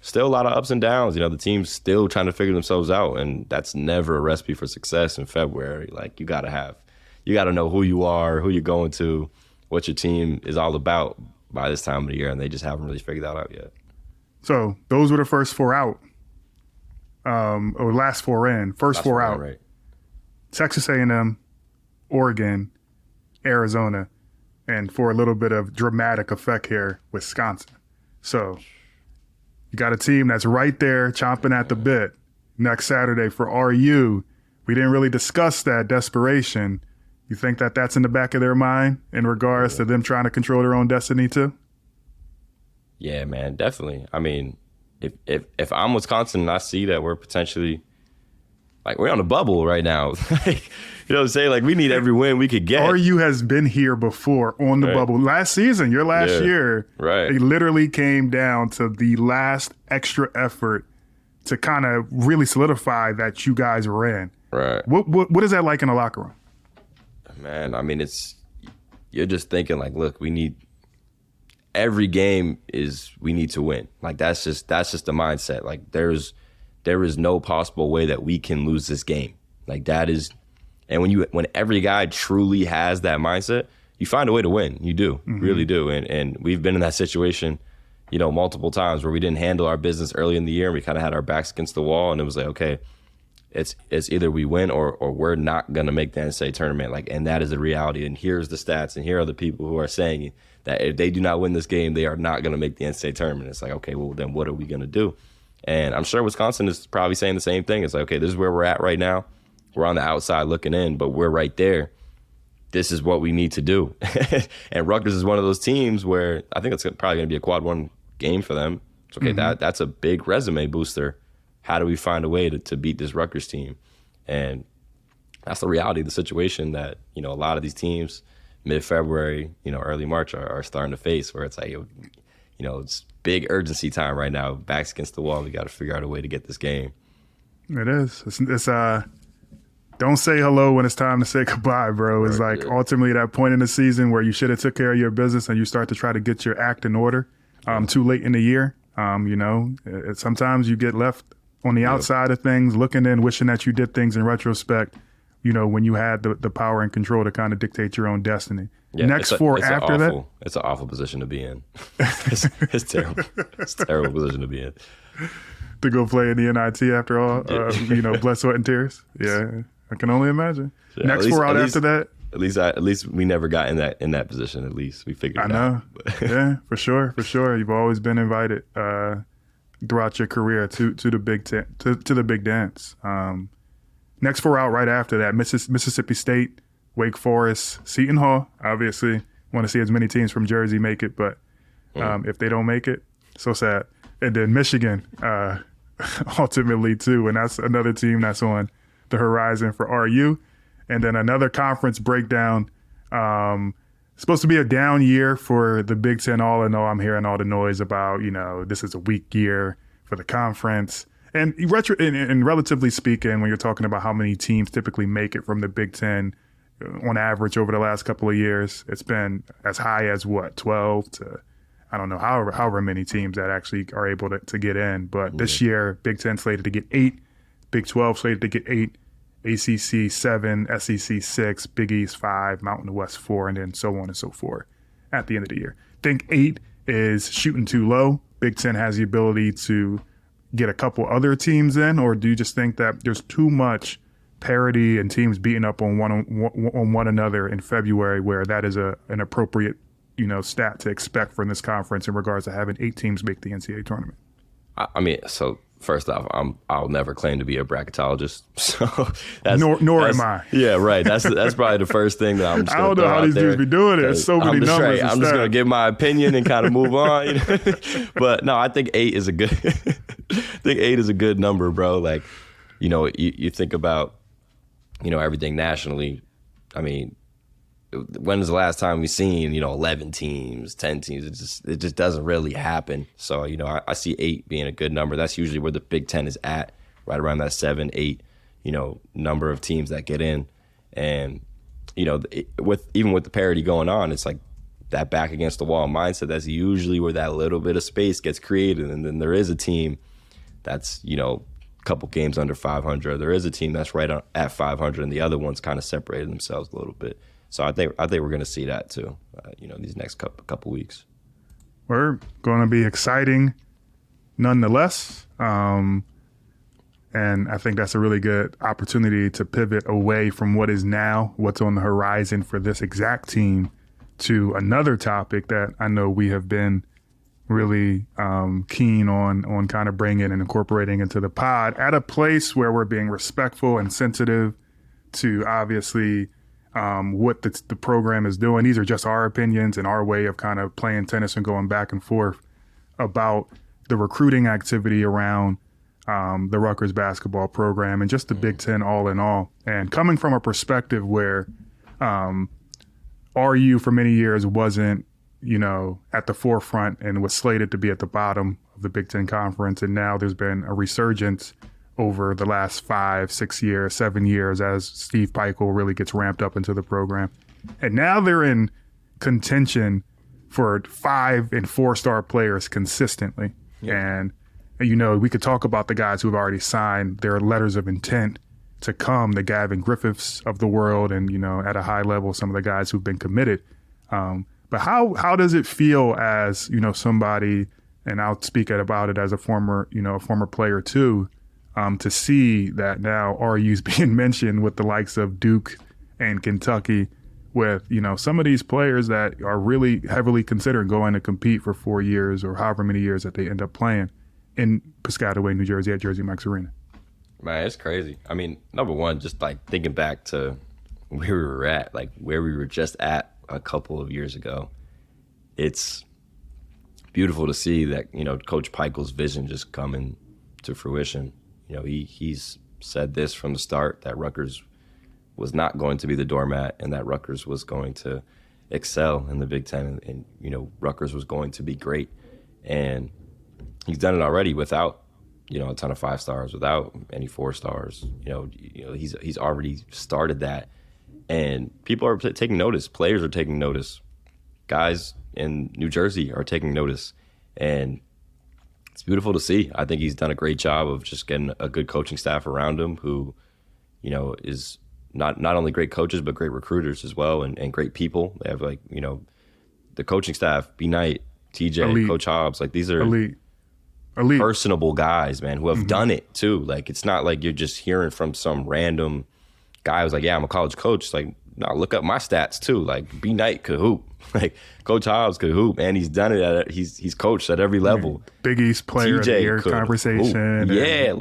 S2: Still a lot of ups and downs. The team's still trying to figure themselves out, and that's never a recipe for success in February. Like, you got to know who you are, who you're going to, what your team is all about by this time of the year, and they just haven't really figured that out yet.
S1: So those were the first 4 out, or last 4 in. First 4 out. Right. Texas A&M, Oregon, Arizona, and for a little bit of dramatic effect here, Wisconsin. So you got a team that's right there chomping at the bit next Saturday for RU. We didn't really discuss that desperation. You think that that's in the back of their mind in regards to them trying to control their own destiny too?
S2: Yeah, man, definitely. I mean, if I'm Wisconsin and I see that we're potentially we're on a bubble right now. You know what I'm saying? We need every win we could get.
S1: RU has been here before on the bubble. Last season, your last year, it literally came down to the last extra effort to kind of really solidify that you guys were in.
S2: Right.
S1: What is that like in the locker room?
S2: Man, I mean, you're just thinking look, we need every game we need to win. That's just the mindset. There is no possible way that we can lose this game. That is, and when every guy truly has that mindset, you find a way to win. You do, really do. And we've been in that situation, multiple times where we didn't handle our business early in the year and we kind of had our backs against the wall, and it was like, okay, it's either we win or we're not gonna make the NCAA tournament. And that is the reality. And here's the stats, and here are the people who are saying that if they do not win this game, they are not gonna make the NCAA tournament. It's like, okay, well then what are we gonna do? And I'm sure Wisconsin is probably saying the same thing. It's like, okay, this is where we're at right now. We're on the outside looking in, but we're right there. This is what we need to do. And Rutgers is one of those teams where I think it's probably going to be a quad 1 game for them. It's okay, that's a big resume booster. How do we find a way to beat this Rutgers team? And that's the reality of the situation that, a lot of these teams mid-February, early March are starting to face, where it's like, it's big urgency time right now. Backs against the wall. We got to figure out a way to get this game.
S1: It is. It's don't say hello when it's time to say goodbye, bro. It's like ultimately that point in the season where you should have took care of your business and you start to try to get your act in order too late in the year. Sometimes you get left on the outside of things, looking in, wishing that you did things in retrospect, when you had the power and control to kind of dictate your own destiny.
S2: Yeah,
S1: Next four after that.
S2: It's an awful position to be in. It's terrible. It's a terrible position to be in.
S1: To go play in the NIT after all, blood, sweat, and tears. Yeah, I can only imagine. Yeah, Next four out after that.
S2: At least we never got in that position. At least we figured it out.
S1: I know. Yeah, for sure. You've always been invited throughout your career to the big dance. Next four out right after that: Mississippi State, Wake Forest, Seton Hall. Obviously, want to see as many teams from Jersey make it, but if they don't make it, so sad. And then Michigan, ultimately too, and that's another team that's on the horizon for RU. And then another conference breakdown. Supposed to be a down year for the Big Ten. All in all, I'm hearing all the noise about, this is a weak year for the conference. And relatively speaking, when you're talking about how many teams typically make it from the Big Ten, on average over the last couple of years, it's been as high as 12 to, I don't know, however many teams that actually are able to get in. But this year, Big Ten slated to get 8, Big 12 slated to get 8, ACC 7, SEC 6, Big East 5, Mountain West 4, and then so on and so forth at the end of the year. I think 8 is shooting too low. Big Ten has the ability to get a couple other teams in, or do you just think that there's too much parity and teams beating up on one another in February, where that is an appropriate stat to expect from this conference in regards to having 8 teams make the NCAA tournament?
S2: I mean, so first off, I'll never claim to be a bracketologist, so that's,
S1: nor am I.
S2: Yeah, right. That's probably the first thing that I'm just
S1: I don't know how these dudes be doing it. So many numbers.
S2: I'm just gonna give my opinion and kind of move on. But no, I think 8 is a good. I think 8 is a good number, bro. Like, you think about, everything nationally. I mean, when is the last time we've seen 11 teams, 10 teams? It just doesn't really happen. So I see 8 being a good number. That's usually where the Big Ten is at, right around that 7, 8 number of teams that get in. And with the parity going on, it's like that back against the wall mindset. That's usually where that little bit of space gets created, and then there is a team that's a couple games under 500. There is a team that's right at 500, and the other ones kind of separated themselves a little bit. So I think we're going to see that too, these next couple weeks.
S1: We're going to be exciting nonetheless. And I think that's a really good opportunity to pivot away from what is now, what's on the horizon for this exact team, to another topic that I know we have been really keen on kind of bringing and incorporating into the pod, at a place where we're being respectful and sensitive to obviously what the program is doing. These are just our opinions and our way of kind of playing tennis and going back and forth about the recruiting activity around the Rutgers basketball program and just the Big Ten all in all. And coming from a perspective where RU for many years wasn't, at the forefront and was slated to be at the bottom of the Big Ten Conference. And now there's been a resurgence over the last 5, 6 years, 7 years as Steve Peichel really gets ramped up into the program. And now they're in contention for 5- and 4-star players consistently. Yeah. And, we could talk about the guys who've already signed their letters of intent to come, the Gavin Griffiths of the world, and, at a high level, some of the guys who've been committed. But how does it feel as, somebody, and I'll speak about it as a former player too, to see that now RU's being mentioned with the likes of Duke and Kentucky, with, some of these players that are really heavily considering going to compete for 4 years or however many years that they end up playing in Piscataway, New Jersey at Jersey Mike's Arena.
S2: Man, it's crazy. I mean, number one, just like thinking back to where we were at, like where we were just at a couple of years ago, it's beautiful to see that, Coach Peichel's vision just coming to fruition. He's said this from the start, that Rutgers was not going to be the doormat and that Rutgers was going to excel in the Big Ten, and Rutgers was going to be great. And he's done it already without, a ton of 5 stars without any 4 stars. He's already started that, and people are taking notice. Players are taking notice. Guys in New Jersey are taking notice, and it's beautiful to see. I think he's done a great job of just getting a good coaching staff around him who, is not only great coaches, but great recruiters as well, and great people. They have the coaching staff, B. Knight, TJ,
S1: Elite.
S2: Coach Hobbs, like these are
S1: Elite.
S2: personable guys, man, who have done it too. Like, it's not like you're just hearing from some random guy who's like, yeah, I'm a college coach. It's like, no, look up my stats too. Like, B. Knight could hoop. Like, Coach Hobbs could hoop, and he's done it he's coached at every level.
S1: Big East Player of the Year
S2: could
S1: conversation.
S2: Yeah,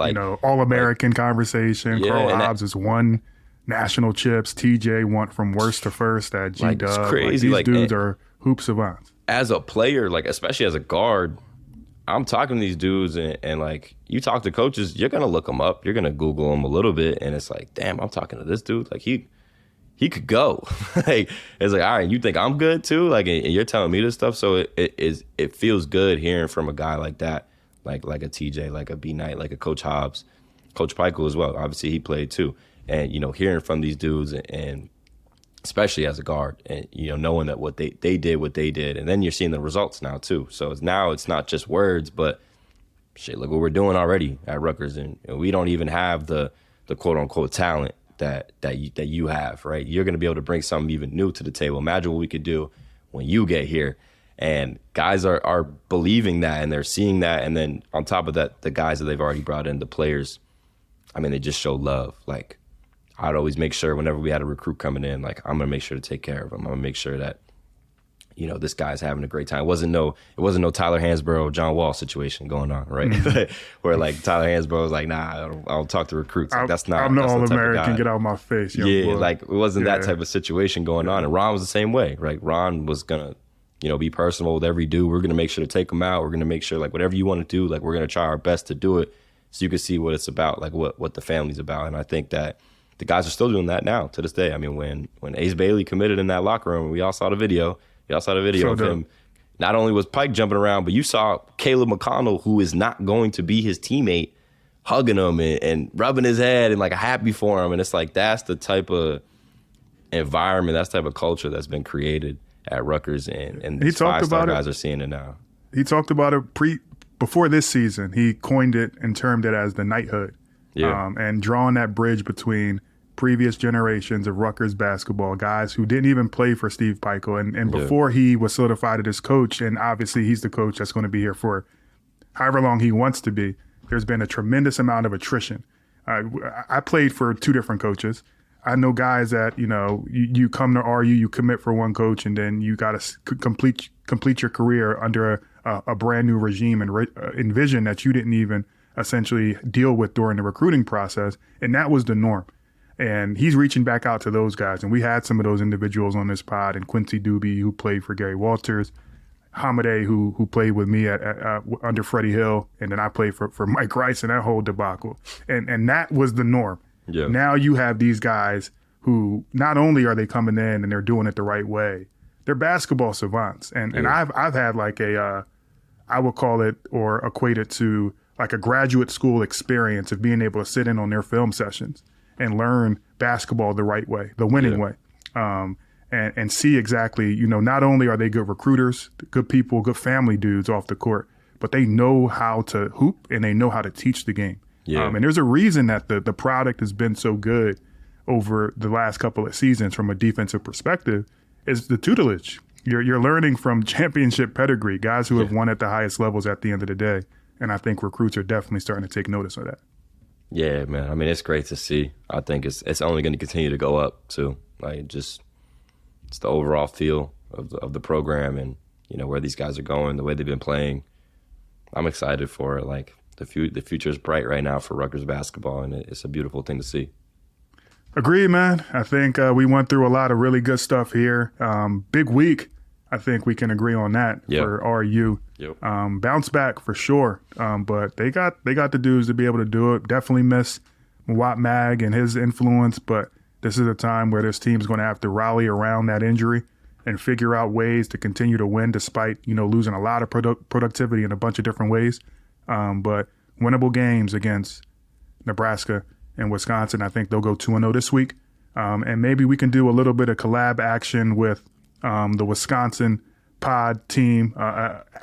S1: All-American conversation.
S2: Yeah,
S1: Carl Hobbs has won national chips. TJ went from worst to first at G-Dub.
S2: It's crazy.
S1: These dudes are hoop savants.
S2: As a player, especially as a guard, I'm talking to these dudes, and like, you talk to coaches, you're gonna look them up, you're gonna Google them a little bit, and it's like, damn, I'm talking to this dude, like he could go. Like, it's like, all right, you think I'm good too, like, and you're telling me this stuff. So it feels good hearing from a guy like that, like a TJ, like a B. Knight, like a Coach Hobbs, Coach Peichel as well. Obviously, he played too, and hearing from these dudes, and especially as a guard, and knowing that what they did, and then you're seeing the results now too. So it's not just words, but shit, look what we're doing already at Rutgers, and we don't even have the quote unquote talent that you have, right? You're going to be able to bring something even new to the table. Imagine what we could do when you get here. And guys are believing that, and they're seeing that. And then on top of that, the guys that they've already brought in, the players, I mean, they just show love. Like, I'd always make sure whenever we had a recruit coming in, like, I'm going to make sure to take care of him. I'm going to make sure that, this guy's having a great time. It wasn't no Tyler Hansborough, John Wall situation going on, right? Where like Tyler Hansborough was like, nah, I don't talk to recruits. Like, that's not.
S1: I'm the
S2: All-American.
S1: Get out of my face.
S2: Yeah,
S1: boy.
S2: like, it wasn't that type of situation going on. And Ron was the same way, right? Ron was gonna, be personal with every dude. We're gonna make sure to take him out. We're gonna make sure, like, whatever you want to do, like, we're gonna try our best to do it, so you can see what it's about, like what the family's about. And I think that the guys are still doing that now to this day. I mean, when Ace Bailey committed in that locker room, we all saw the video. Of him. Not only was Pike jumping around, but you saw Caleb McConnell, who is not going to be his teammate, hugging him and rubbing his head and like happy for him. And it's like, that's the type of environment, that's the type of culture that's been created at Rutgers, and these 5-star guys are seeing it now.
S1: He talked about it before this season. He coined it and termed it as the knighthood.
S2: Yeah.
S1: And drawing that bridge between previous generations of Rutgers basketball, guys who didn't even play for Steve Peichel. And before he was solidified as coach, and obviously he's the coach that's going to be here for however long he wants to be, there's been a tremendous amount of attrition. I played for 2 different coaches. I know guys that, you come to RU, you commit for one coach, and then you got to complete your career under a brand new regime and envision that you didn't even essentially deal with during the recruiting process. And that was the norm. And he's reaching back out to those guys. And we had some of those individuals on this pod, and Quincy Doobie, who played for Gary Walters, Hamadeh, who played with me at under Freddie Hill, and then I played for Mike Rice in that whole debacle. And that was the norm.
S2: Yeah.
S1: Now you have these guys who not only are they coming in and they're doing it the right way, they're basketball savants. And I've had like I would call it or equate it to like a graduate school experience of being able to sit in on their film sessions and learn basketball the right way, the winning way, and see exactly, not only are they good recruiters, good people, good family dudes off the court, but they know how to hoop and they know how to teach the game.
S2: Yeah.
S1: And there's a reason that the product has been so good over the last couple of seasons from a defensive perspective is the tutelage. You're learning from championship pedigree, guys who have won at the highest levels at the end of the day. And I think recruits are definitely starting to take notice of that.
S2: Yeah, man. I mean, it's great to see. I think it's only going to continue to go up too. Like, it's the overall feel of the program, and where these guys are going, the way they've been playing. I'm excited for it. Like, the future is bright right now for Rutgers basketball, and it's a beautiful thing to see.
S1: Agreed, man. I think we went through a lot of really good stuff here. Big week. I think we can agree on that for RU.
S2: Yep.
S1: Bounce back for sure. But they got the dudes to be able to do it. Definitely miss Mwat Mag and his influence, but this is a time where this team's going to have to rally around that injury and figure out ways to continue to win despite, losing a lot of productivity in a bunch of different ways. But winnable games against Nebraska and Wisconsin. I think they'll go 2-0 this week. And maybe we can do a little bit of collab action with the Wisconsin pod team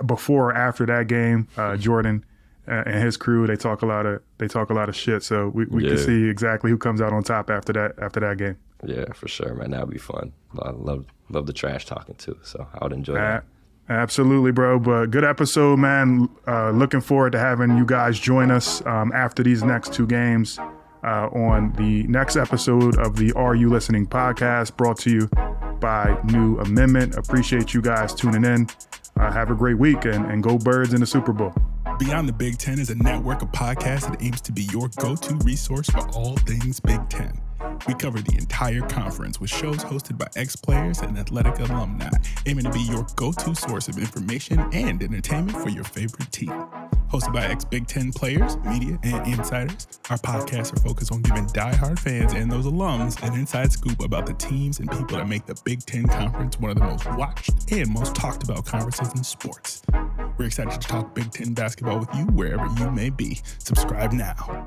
S1: before or after that game. Jordan and his crew, they talk a lot of shit. So we can see exactly who comes out on top after that game.
S2: Yeah, for sure, man. That would be fun. I love the trash talking too. So I would enjoy that.
S1: Absolutely, bro. But good episode, man. Looking forward to having you guys join us after these next 2 games on the next episode of the Are You Listening podcast, brought to you by New Amendment. Appreciate you guys tuning in. Have a great week and go Birds in the Super Bowl.
S3: Beyond the Big Ten is a network of podcasts that aims to be your go-to resource for all things Big Ten. We cover the entire conference with shows hosted by ex-players and athletic alumni, aiming to be your go-to source of information and entertainment for your favorite team. Hosted by ex-Big Ten players, media, and insiders, our podcasts are focused on giving diehard fans and those alums an inside scoop about the teams and people that make the Big Ten Conference one of the most watched and most talked about conferences in sports. We're excited to talk Big Ten basketball with you wherever you may be. Subscribe now.